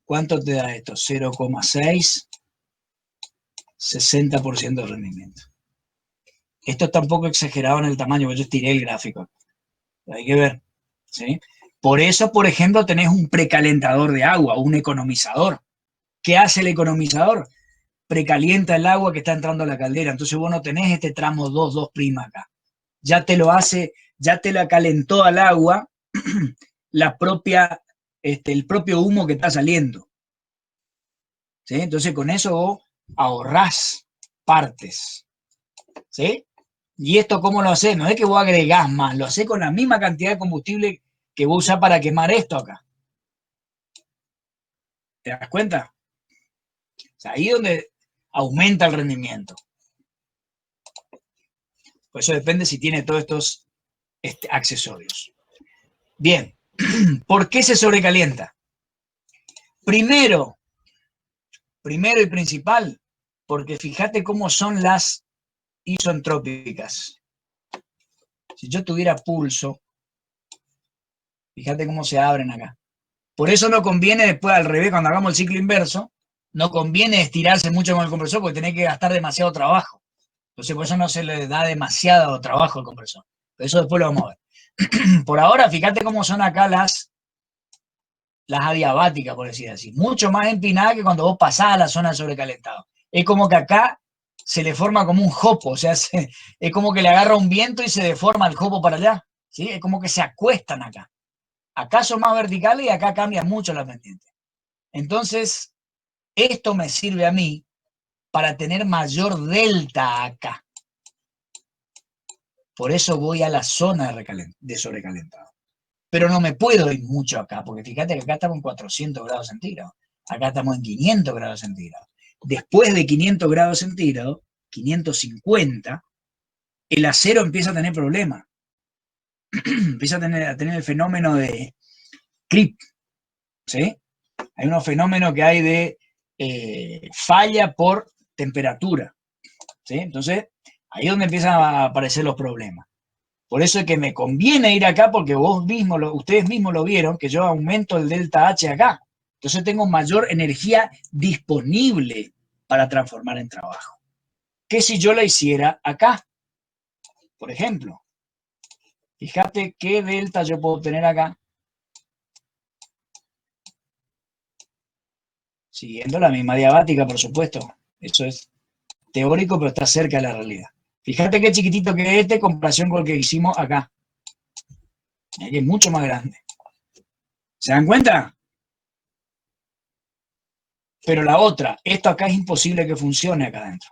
¿Cuánto te da esto? 0,6, 60% de rendimiento. Esto está un poco exagerado en el tamaño, porque yo estiré el gráfico. Hay que ver. ¿Sí? Por eso, por ejemplo, tenés un precalentador de agua, un economizador. ¿Qué hace el economizador? Precalienta el agua que está entrando a la caldera. Entonces vos no tenés este tramo 2,2' acá. Ya te lo hace, ya te la calentó al agua la propia, el propio humo que está saliendo. ¿Sí? Entonces con eso vos ahorrás partes. ¿Sí? ¿Y esto cómo lo haces? No es que vos agregás más, lo haces con la misma cantidad de combustible que vos usás para quemar esto acá. ¿Te das cuenta? O sea, ahí es donde aumenta el rendimiento. Por eso depende si tiene todos estos accesorios. Bien, ¿por qué se sobrecalienta? Primero y principal, porque fíjate cómo son las isentrópicas. Si yo tuviera pulso, fíjate cómo se abren acá. Por eso no conviene después al revés, cuando hagamos el ciclo inverso, no conviene estirarse mucho con el compresor porque tenés que gastar demasiado trabajo. Entonces por eso no se le da demasiado trabajo al compresor. Pero eso después lo vamos a ver. Por ahora, fíjate cómo son acá las adiabáticas, por decir así. Mucho más empinadas que cuando vos pasás a la zona de sobrecalentado. Es como que acá se le forma como un jopo, o sea, es como que le agarra un viento y se deforma el jopo para allá. ¿Sí? Es como que se acuestan acá. Acá son más verticales y acá cambia mucho la pendiente. Entonces, esto me sirve a mí para tener mayor delta acá. Por eso voy a la zona de sobrecalentado. Pero no me puedo ir mucho acá, porque fíjate que acá estamos en 400 grados centígrados. Acá estamos en 500 grados centígrados. Después de 500 grados centígrados, 550, el acero empieza a tener problemas. Empieza a tener el fenómeno de creep. ¿Sí? Hay unos fenómenos que hay de falla por temperatura. ¿Sí? Entonces, ahí es donde empiezan a aparecer los problemas. Por eso es que me conviene ir acá porque ustedes mismos lo vieron, que yo aumento el delta H acá. Entonces tengo mayor energía disponible para transformar en trabajo. Que si yo la hiciera acá, por ejemplo. Fíjate qué delta yo puedo obtener acá. Siguiendo la misma diabática, por supuesto. Eso es teórico, pero está cerca de la realidad. Fíjate qué chiquitito que es este en comparación con el que hicimos acá. Aquí es mucho más grande. ¿Se dan cuenta? Pero la otra, esto acá es imposible que funcione acá adentro.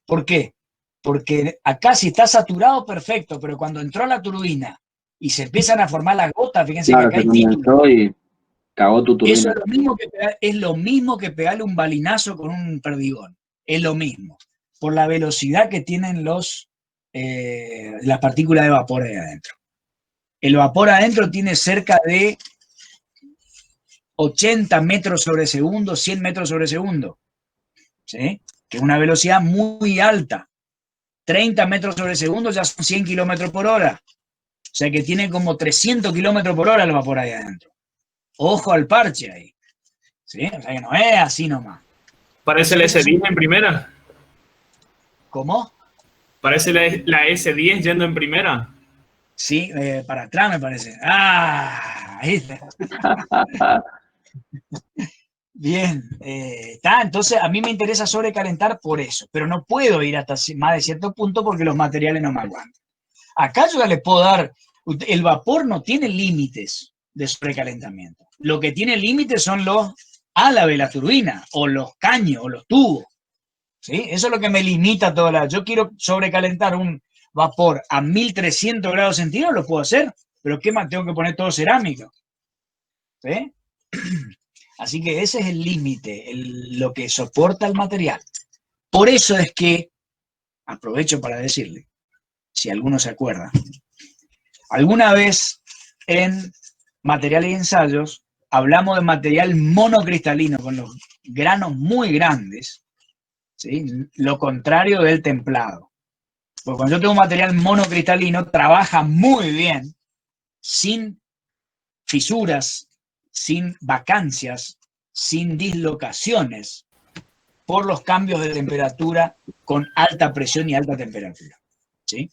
¿Por qué? Porque acá si está saturado, perfecto, pero cuando entró la turbina y se empiezan a formar las gotas, fíjense Claro, que acá se hay títulos. condensó y cagó tu Eso turbina. es lo mismo que pegarle un balinazo con un perdigón. Es lo mismo. Por la velocidad que tienen las partículas de vapor ahí adentro. El vapor adentro tiene cerca de 80 metros sobre segundo, 100 metros sobre segundo. ¿Sí? Que es una velocidad muy alta. 30 metros sobre segundo ya son 100 kilómetros por hora. O sea que tiene como 300 kilómetros por hora el vapor ahí adentro. Ojo al parche ahí. ¿Sí? O sea que no es así nomás. Parece la S10 en primera. ¿Cómo? Parece la S10 yendo en primera. Sí, para atrás me parece. ¡Ah! Ahí está. Bien, está. Entonces, a mí me interesa sobrecalentar por eso, pero no puedo ir hasta más de cierto punto porque los materiales no me aguantan. Acá yo ya les puedo dar, el vapor no tiene límites de sobrecalentamiento. Lo que tiene límites son los álabes de la turbina, o los caños, o los tubos. ¿Sí? Eso es lo que me limita toda la... Yo quiero sobrecalentar un vapor a 1300 grados centígrados, lo puedo hacer, pero ¿qué más? Tengo que poner todo cerámico. ¿Sí? Así que ese es el límite, lo que soporta el material. Por eso es que, aprovecho para decirle, si alguno se acuerda, alguna vez en materiales y ensayos hablamos de material monocristalino con los granos muy grandes, ¿sí? Lo contrario del templado. Porque cuando yo tengo un material monocristalino, trabaja muy bien, sin fisuras, sin vacancias, sin dislocaciones, por los cambios de temperatura con alta presión y alta temperatura. ¿Sí?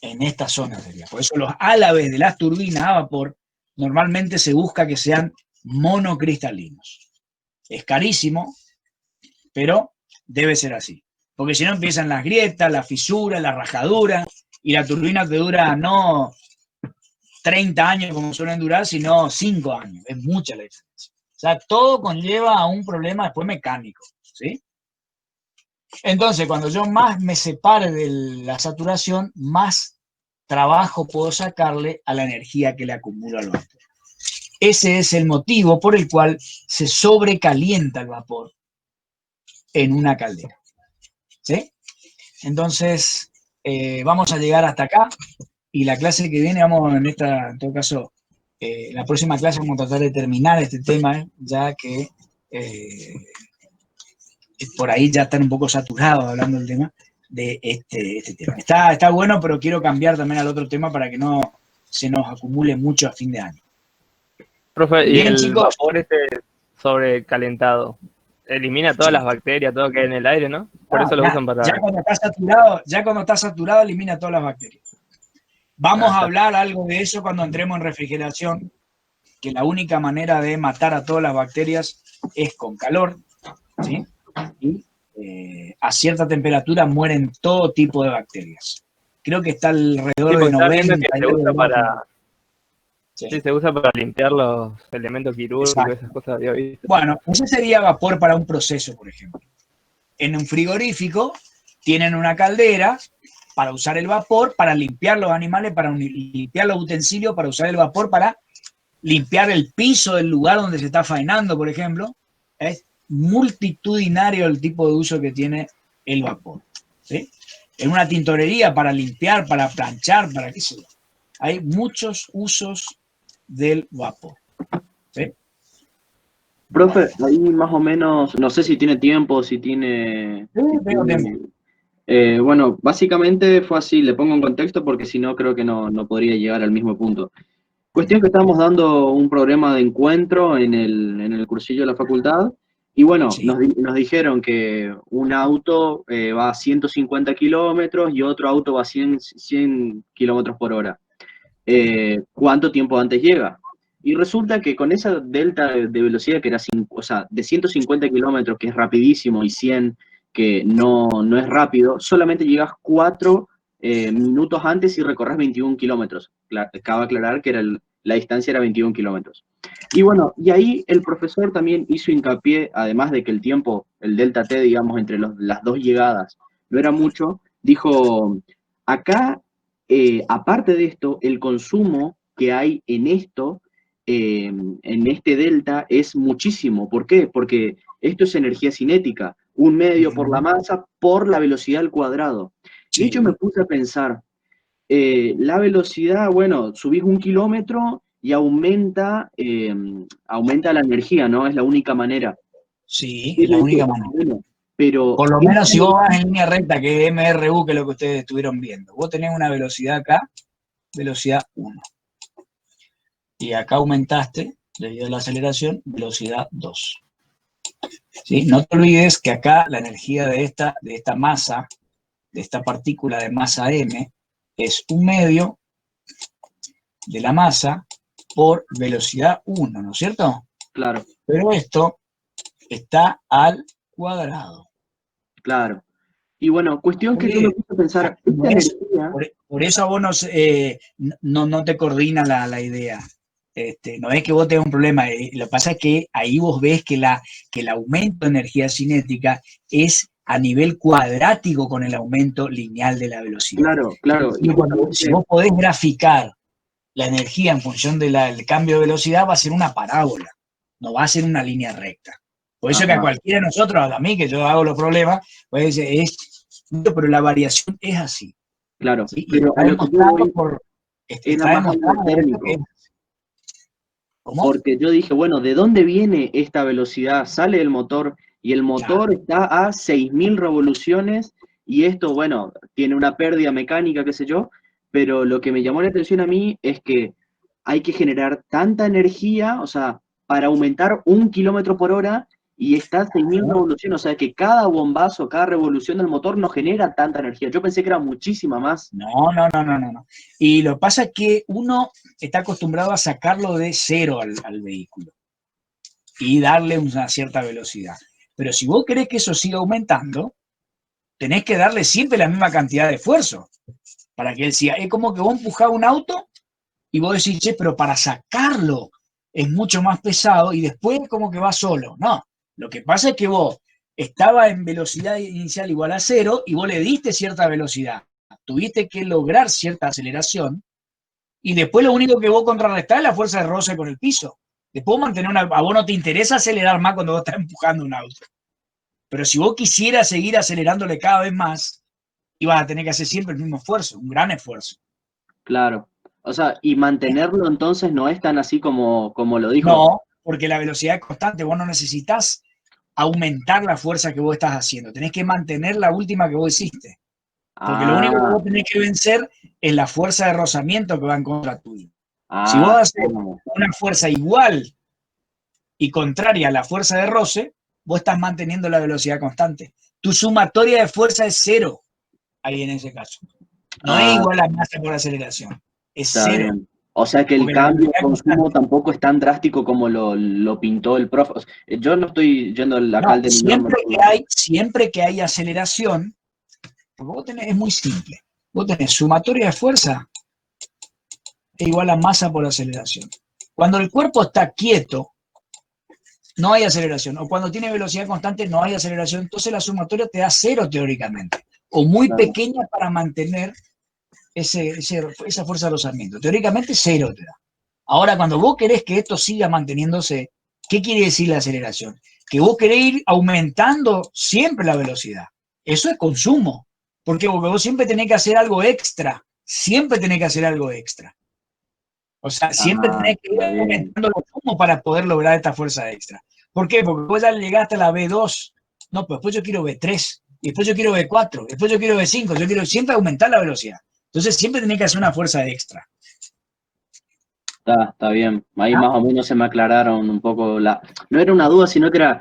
En esta zona sería. Por eso los álabes de las turbinas a vapor normalmente se busca que sean monocristalinos. Es carísimo, pero debe ser así. Porque si no empiezan las grietas, las fisuras, la rajadura, y la turbina te dura no 30 años como suelen durar, sino 5 años. Es mucha la diferencia. O sea, todo conlleva a un problema después mecánico. ¿Sí? Entonces, cuando yo más me separe de la saturación, más trabajo puedo sacarle a la energía que le acumulo al vapor. Ese es el motivo por el cual se sobrecalienta el vapor en una caldera. ¿Sí? Entonces, vamos a llegar hasta acá y la clase que viene, en todo caso, la próxima clase vamos a tratar de terminar este tema, ya que por ahí ya están un poco saturados hablando del tema de este tema. Está bueno, pero quiero cambiar también al otro tema para que no se nos acumule mucho a fin de año. Profe, Bien, y el chicos, vapor sobrecalentado elimina todas las bacterias, todo que hay en el aire, ¿no? Por eso lo usan para... ya cuando está saturado elimina todas las bacterias. Vamos a hablar algo de eso cuando entremos en refrigeración, que la única manera de matar a todas las bacterias es con calor, ¿sí? Y a cierta temperatura mueren todo tipo de bacterias. Creo que está alrededor de 90. Que se usa para... Sí, se usa para limpiar los elementos quirúrgicos, exacto, esas cosas había visto. Bueno, ese sería vapor para un proceso, por ejemplo. En un frigorífico tienen una caldera para usar el vapor, para limpiar los animales, para limpiar los utensilios, para usar el vapor para limpiar el piso del lugar donde se está faenando, por ejemplo. Es multitudinario el tipo de uso que tiene el vapor. ¿Sí? En una tintorería para limpiar, para planchar, para qué sé yo. Hay muchos usos del vapor. ¿Sí? Profe, ahí más o menos, no sé si tiene tiempo, si tiene... Tengo tiempo. Bueno, básicamente fue así, le pongo en contexto porque si no creo que no podría llegar al mismo punto. Cuestión que estábamos dando un programa de encuentro en el cursillo de la facultad y bueno, sí, nos dijeron que un auto va a 150 kilómetros y otro auto va a 100 kilómetros por hora. ¿Cuánto tiempo antes llega? Y resulta que con esa delta de velocidad que era de 150 kilómetros, que es rapidísimo, y 100, que no es rápido, solamente llegas 4 minutos antes y recorres 21 kilómetros. Cabe aclarar que la distancia era 21 kilómetros. Y bueno, y ahí el profesor también hizo hincapié, además de que el tiempo, el delta T, digamos, entre las dos llegadas, no era mucho, dijo, acá, aparte de esto, el consumo que hay en esto, en este delta, es muchísimo. ¿Por qué? Porque esto es energía cinética, 1 medio por la masa por la velocidad al cuadrado. De hecho, me puse a pensar, la velocidad, bueno, subís 1 kilómetro y aumenta la energía, ¿no? Es la única manera. Sí, es la única manera. Bueno, pero por lo menos si vos vas en línea recta, que es MRU, que es lo que ustedes estuvieron viendo. Vos tenés una velocidad acá, velocidad 1. Y acá aumentaste, debido a la aceleración, velocidad 2. ¿Sí? No te olvides que acá la energía de esta masa, de esta partícula de masa m, es 1 medio de la masa por velocidad 1, ¿no es cierto? Claro, Pero esto está al cuadrado. claro. Y bueno, cuestión que yo me puse a pensar, esta No es- energía, por eso a vos no te coordina la idea. No es que vos tengas un problema, lo que pasa es que ahí vos ves que el aumento de energía cinética es a nivel cuadrático con el aumento lineal de la velocidad. claro, claro, y Si vos podés graficar la energía en función del cambio de velocidad, va a ser una parábola, no va a ser una línea recta. Por eso que a ajá, cualquiera de nosotros, a mí que yo hago los problemas, pues pero la variación es así. claro, ¿Sí? Y pero está a lo que yo demostrado voy era está más a lo demostrado de esto térmico. ¿Cómo? Porque yo dije, bueno, ¿de dónde viene esta velocidad? Sale del motor y el motor está a 6.000 revoluciones y esto, bueno, tiene una pérdida mecánica, qué sé yo, pero lo que me llamó la atención a mí es que hay que generar tanta energía, o sea, para aumentar 1 km/h y está a 6.000 revoluciones, o sea, que cada bombazo, cada revolución del motor no genera tanta energía. Yo pensé que era muchísima más. No. Y lo que pasa es que uno está acostumbrado a sacarlo de cero al vehículo y darle una cierta velocidad. Pero si vos querés que eso siga aumentando, tenés que darle siempre la misma cantidad de esfuerzo para que él siga. Es como que vos empujás un auto y vos decís, che, pero para sacarlo es mucho más pesado y después como que va solo. No, lo que pasa es que vos estaba en velocidad inicial igual a cero y vos le diste cierta velocidad. Tuviste que lograr cierta aceleración y después lo único que vos contrarrestás es la fuerza de roce con el piso. Después mantener a vos no te interesa acelerar más cuando vos estás empujando un auto. Pero si vos quisieras seguir acelerándole cada vez más, ibas a tener que hacer siempre el mismo esfuerzo, un gran esfuerzo. Claro. O sea, y mantenerlo entonces no es tan así como lo dijo. No, porque la velocidad es constante, vos no necesitas aumentar la fuerza que vos estás haciendo, tenés que mantener la última que vos hiciste, porque lo único que Ah, vos tenés que vencer es la fuerza de rozamiento que va en contra tuyo. Si vos ah, haces una fuerza igual y contraria a la fuerza de roce, vos estás manteniendo la velocidad constante. Tu sumatoria de fuerza es cero, ahí en ese caso. No es igual a masa por aceleración, es está cero, bien. O sea que el porque la cambio de velocidad es consumo constante. tampoco es tan drástico como lo pintó el profe. O sea, yo no estoy yendo acá No, al denominador. siempre que hay aceleración, porque vos tenés, es muy simple. Vos tenés sumatoria de fuerza es igual a masa por aceleración. Cuando el cuerpo está quieto, no hay aceleración. O cuando tiene velocidad constante, no hay aceleración. Entonces la sumatoria te da cero teóricamente. O muy Claro. pequeña para mantener esa fuerza de rozamiento. Teóricamente cero te da. Ahora, cuando vos querés que esto siga manteniéndose, ¿qué quiere decir la aceleración? Que vos querés ir aumentando siempre la velocidad. Eso es consumo. ¿Por qué? Porque vos siempre tenés que hacer algo extra. Siempre tenés que hacer algo extra. O sea, siempre Ah, tenés que ir está bien. aumentando el consumo para poder lograr esta fuerza extra. ¿Por qué? Porque vos ya llegaste a la B2. No, pues después yo quiero B3. Y después yo quiero B4. Después yo quiero B5. Yo quiero siempre aumentar la velocidad. Entonces siempre tenés que hacer una fuerza extra. Está bien. Ahí ¿Ah? más o menos se me aclararon un poco la. No era una duda, sino que era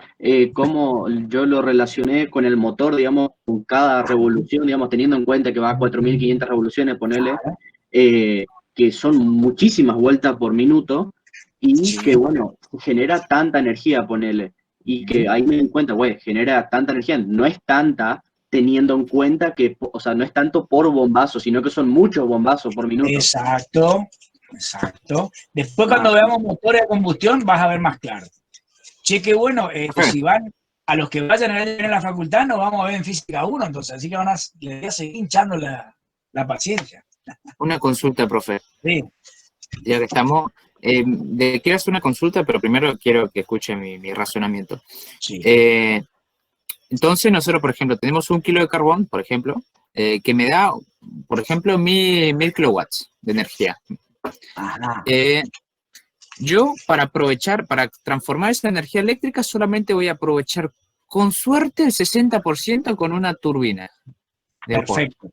cómo yo lo relacioné con el motor, digamos, con cada revolución, digamos, teniendo en cuenta que va a 4.500 revoluciones, ponele, que son muchísimas vueltas por minuto y que, Sí. bueno, genera tanta energía, ponele. Y que ahí me di cuenta, güey, genera tanta energía. No es tanta teniendo en cuenta que, o sea, no es tanto por bombazo, sino que son muchos bombazos por minuto. Exacto. Después Ah, cuando veamos motores de combustión vas a ver más claro. Che, qué bueno, Profe, si van a los que vayan a ver en la facultad, nos vamos a ver en física 1, entonces, así que les voy a seguir hinchando la paciencia. una consulta, profe. Sí, Ya que estamos, quiero hacer una consulta, pero primero quiero que escuche mi razonamiento. sí. Entonces, nosotros, por ejemplo, tenemos 1 kilo de carbón, por ejemplo, que me da, por ejemplo, 1000 kilowatts de energía. Ajá. Yo, para transformar esa energía eléctrica, solamente voy a aprovechar con suerte el 60% con una turbina de vapor. Perfecto.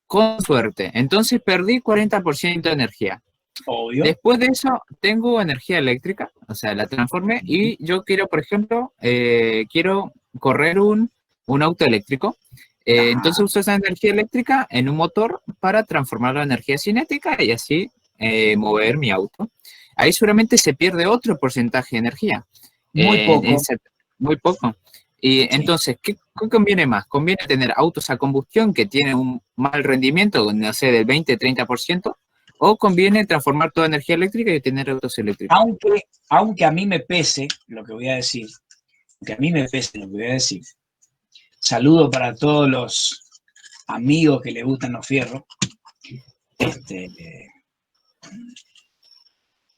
Con suerte. Entonces, perdí 40% de energía. Obvio. Después de eso, tengo energía eléctrica, o sea, la transformé y yo quiero, por ejemplo, quiero correr un auto eléctrico. Entonces uso esa energía eléctrica en un motor para transformarla en energía cinética y así mover mi auto, ahí seguramente se pierde otro porcentaje de energía. Muy poco. Muy poco. Y Sí. entonces, ¿qué conviene más? ¿Conviene tener autos a combustión que tienen un mal rendimiento, no sé, del 20-30%? ¿O conviene transformar toda energía eléctrica y tener autos eléctricos? Aunque a mí me pese lo que voy a decir, saludo para todos los amigos que les gustan los fierros.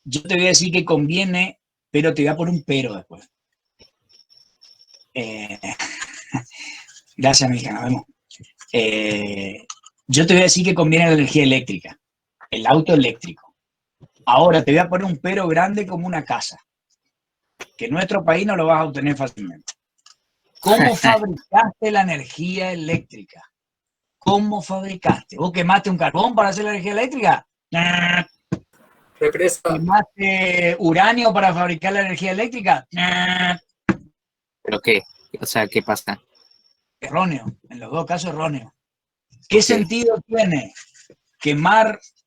Yo te voy a decir que conviene, pero te voy a poner un pero después. Gracias, Milka, nos vemos. Yo te voy a decir que conviene la energía eléctrica, el auto eléctrico. Ahora te voy a poner un pero grande como una casa, que en nuestro país no lo vas a obtener fácilmente. ¿Cómo fabricaste la energía eléctrica? ¿Cómo fabricaste? ¿Vos quemaste un carbón para hacer la energía eléctrica? Represa. ¿Quemaste uranio para fabricar la energía eléctrica? ¿Pero qué? O sea, ¿qué pasa? Erróneo, en los dos casos erróneo. ¿Qué sentido tiene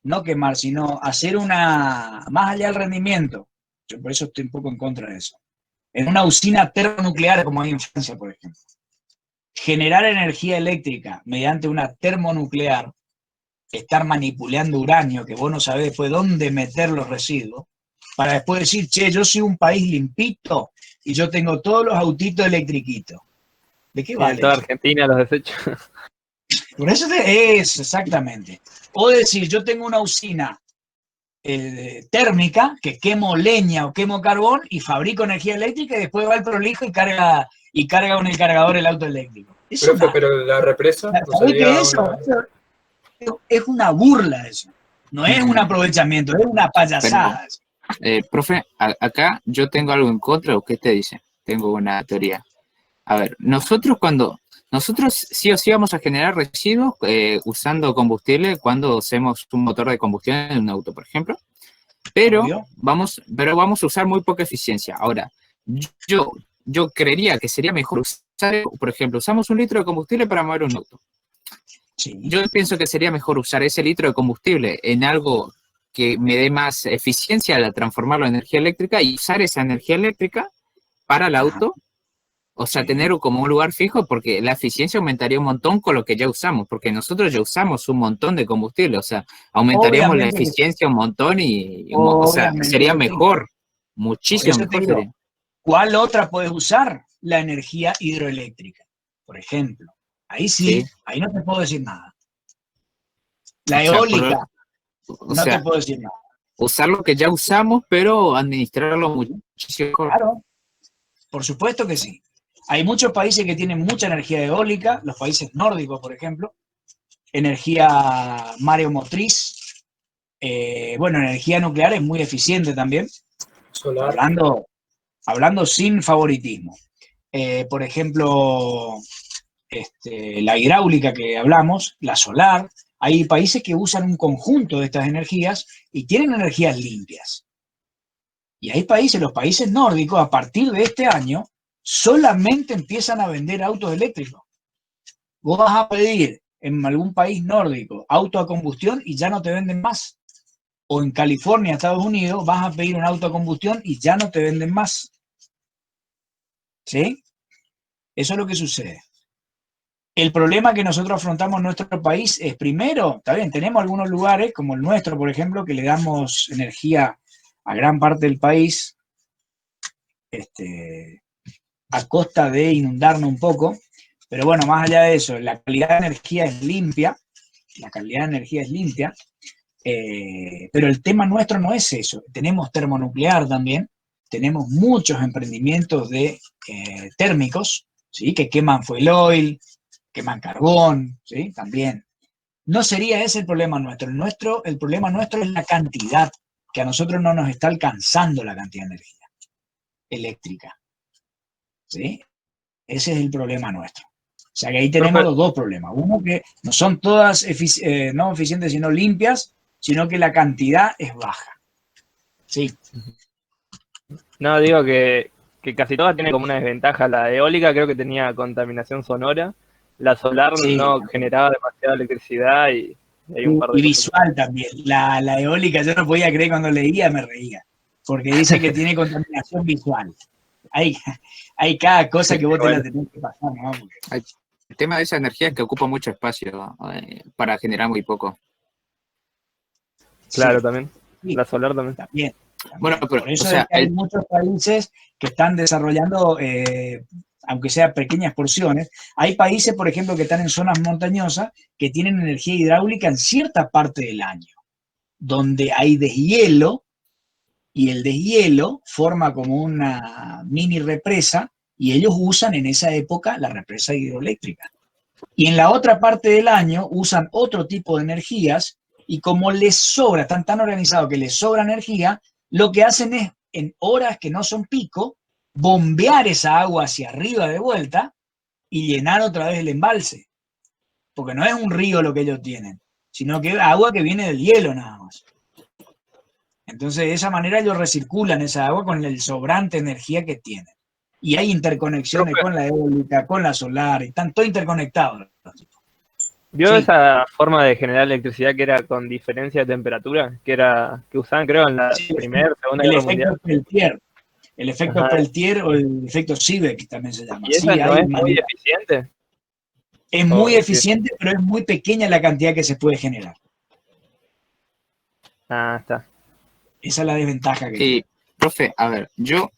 no quemar, sino hacer más allá del rendimiento? Yo por eso estoy un poco en contra de eso. En una usina termonuclear como hay en Francia, por ejemplo. Generar energía eléctrica mediante una termonuclear, estar manipulando uranio, que vos no sabés después dónde meter los residuos, para después decir, che, yo soy un país limpito y yo tengo todos los autitos electriquitos. ¿De qué vale? En toda Argentina los desechos. Por eso es exactamente. O decir, yo tengo una usina térmica que quemo leña o quemo carbón y fabrico energía eléctrica y después va el prolijo y carga con el cargador el auto eléctrico. Pero la represa no ¿Sabés sería qué es eso? Es una burla eso. No es un aprovechamiento, es una payasada. Profe, acá yo tengo algo en contra, ¿o qué te dice? Tengo una teoría. A ver, nosotros sí o sí vamos a generar residuos usando combustible cuando hacemos un motor de combustión en un auto, por ejemplo, pero vamos a usar muy poca eficiencia. Ahora, yo creería que sería mejor usar, por ejemplo, usamos 1 litro de combustible para mover un auto. Sí. Yo pienso que sería mejor usar ese litro de combustible en algo que me dé más eficiencia al transformarlo en energía eléctrica y usar esa energía eléctrica para el auto. O sea, tener como un lugar fijo, porque la eficiencia aumentaría un montón con lo que ya usamos, porque nosotros ya usamos un montón de combustible, o sea, aumentaríamos la eficiencia un montón o sea, sería mejor, muchísimo mejor sería. ¿Cuál otra puedes usar? La energía hidroeléctrica, por ejemplo. Ahí sí, ahí no te puedo decir nada. La eólica, no te puedo decir nada. Usar lo que ya usamos, pero administrarlo muchísimo mejor. Claro, por supuesto que sí. Hay muchos países que tienen mucha energía eólica, los países nórdicos, por ejemplo, energía mareomotriz, energía nuclear es muy eficiente también, solar. Hablando sin favoritismo. Por ejemplo, la hidráulica que hablamos, la solar, hay países que usan un conjunto de estas energías y tienen energías limpias. Y hay países, los países nórdicos, a partir de este año, solamente empiezan a vender autos eléctricos. Vos vas a pedir en algún país nórdico auto a combustión y ya no te venden más. O en California, Estados Unidos, vas a pedir un auto a combustión y ya no te venden más. ¿Sí? Eso es lo que sucede. El problema que nosotros afrontamos en nuestro país es, primero, está bien, tenemos algunos lugares, como el nuestro, por ejemplo, que le damos energía a gran parte del país, a costa de inundarnos un poco, pero bueno, más allá de eso, la calidad de energía es limpia, pero el tema nuestro no es eso. Tenemos termonuclear también, tenemos muchos emprendimientos de térmicos, ¿sí? Que queman fuel oil, queman carbón, ¿sí? También. No sería ese el problema nuestro. El problema nuestro es la cantidad, que a nosotros no nos está alcanzando la cantidad de energía eléctrica. ¿Sí? Ese es el problema nuestro. O sea que ahí tenemos los dos problemas. Uno, que no son todas no eficientes, sino limpias, sino que la cantidad es baja. Sí. No, digo que casi todas tienen como una desventaja. La eólica creo que tenía contaminación sonora. La solar no generaba demasiada electricidad y Hay un par de Y cosas. visual también. La eólica, yo no podía creer cuando leía, me reía. Porque dice que tiene contaminación visual. Hay cada cosa que vos te la tenés que pasar, ¿no? Porque El tema de esa energía es que ocupa mucho espacio para generar muy poco. Claro, sí, también. sí, La solar también. también. Bueno, pero, Por eso o sea, es que hay muchos países que están desarrollando, aunque sea pequeñas porciones. Hay países, por ejemplo, que están en zonas montañosas que tienen energía hidráulica en cierta parte del año, donde hay deshielo y el deshielo forma como una mini represa y ellos usan en esa época la represa hidroeléctrica. Y en la otra parte del año usan otro tipo de energías y como les sobra, están tan organizados que les sobra energía, lo que hacen es, en horas que no son pico, bombear esa agua hacia arriba de vuelta y llenar otra vez el embalse. Porque no es un río lo que ellos tienen, sino que es agua que viene del hielo nada más. Entonces, de esa manera ellos recirculan esa agua con el sobrante energía que tienen. Y hay interconexiones con la eólica, con la solar, y están todos interconectados. ¿Vio Sí. esa forma de generar electricidad que era con diferencia de temperatura? Que usaban, creo, en la Sí, Primera, Segunda el Guerra efecto Mundial. Peltier. El efecto Ajá. Peltier o el efecto Seebeck también se llama. ¿Y esa Sí, no hay es muy manera. eficiente? Es muy Sí. eficiente, pero es muy pequeña la cantidad que se puede generar. Ah, está. Esa es la desventaja que y, tiene. profe, a ver, yo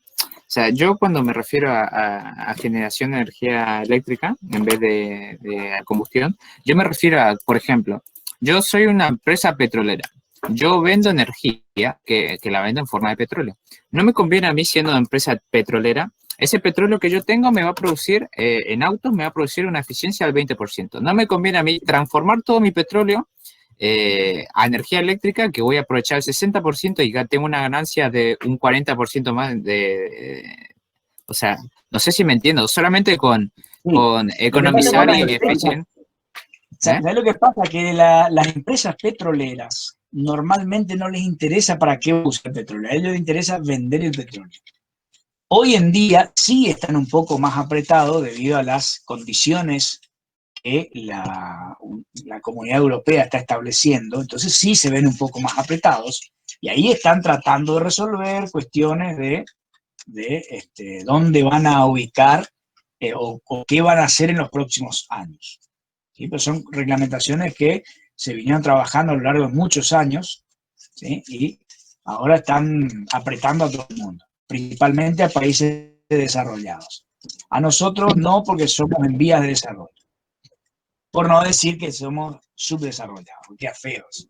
cuando me refiero a generación de energía eléctrica en vez de combustión, yo me refiero a, por ejemplo, yo soy una empresa petrolera. Yo vendo energía que la vendo en forma de petróleo. No me conviene a mí siendo una empresa petrolera. Ese petróleo que yo tengo me va a producir, en autos, me va a producir una eficiencia del 20%. No me conviene a mí transformar todo mi petróleo a energía eléctrica, que voy a aprovechar el 60% y ya tengo una ganancia de un 40% más o sea, no sé si me entiendo, solamente con economizar y eficiencia. ¿Sabes lo que pasa? Que las empresas petroleras normalmente no les interesa para qué usar el petróleo. A ellos les interesa vender el petróleo. Hoy en día sí están un poco más apretados debido a las condiciones que la Comunidad Europea está estableciendo. Entonces sí se ven un poco más apretados y ahí están tratando de resolver cuestiones de dónde van a ubicar o qué van a hacer en los próximos años. ¿Sí? Pero son reglamentaciones que se vinieron trabajando a lo largo de muchos años, ¿sí? Y ahora están apretando a todo el mundo, principalmente a países desarrollados. A nosotros no, porque somos en vías de desarrollo. Por no decir que somos subdesarrollados, qué feos.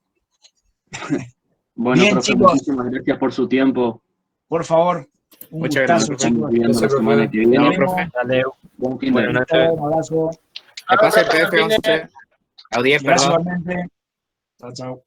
Bueno, Bien, profe, chicos, muchísimas gracias por su tiempo. por favor, un Muchas gustazo, gracias, Estamos chicos. viendo la Gracias, semana profe. que viene. No, Nos profe. vemos. Dale. Buen fin de Buenas Listo, noches. un abrazo. Que pase el PF, 11. Audiencia, Gracias perdón. igualmente. Chao, chao.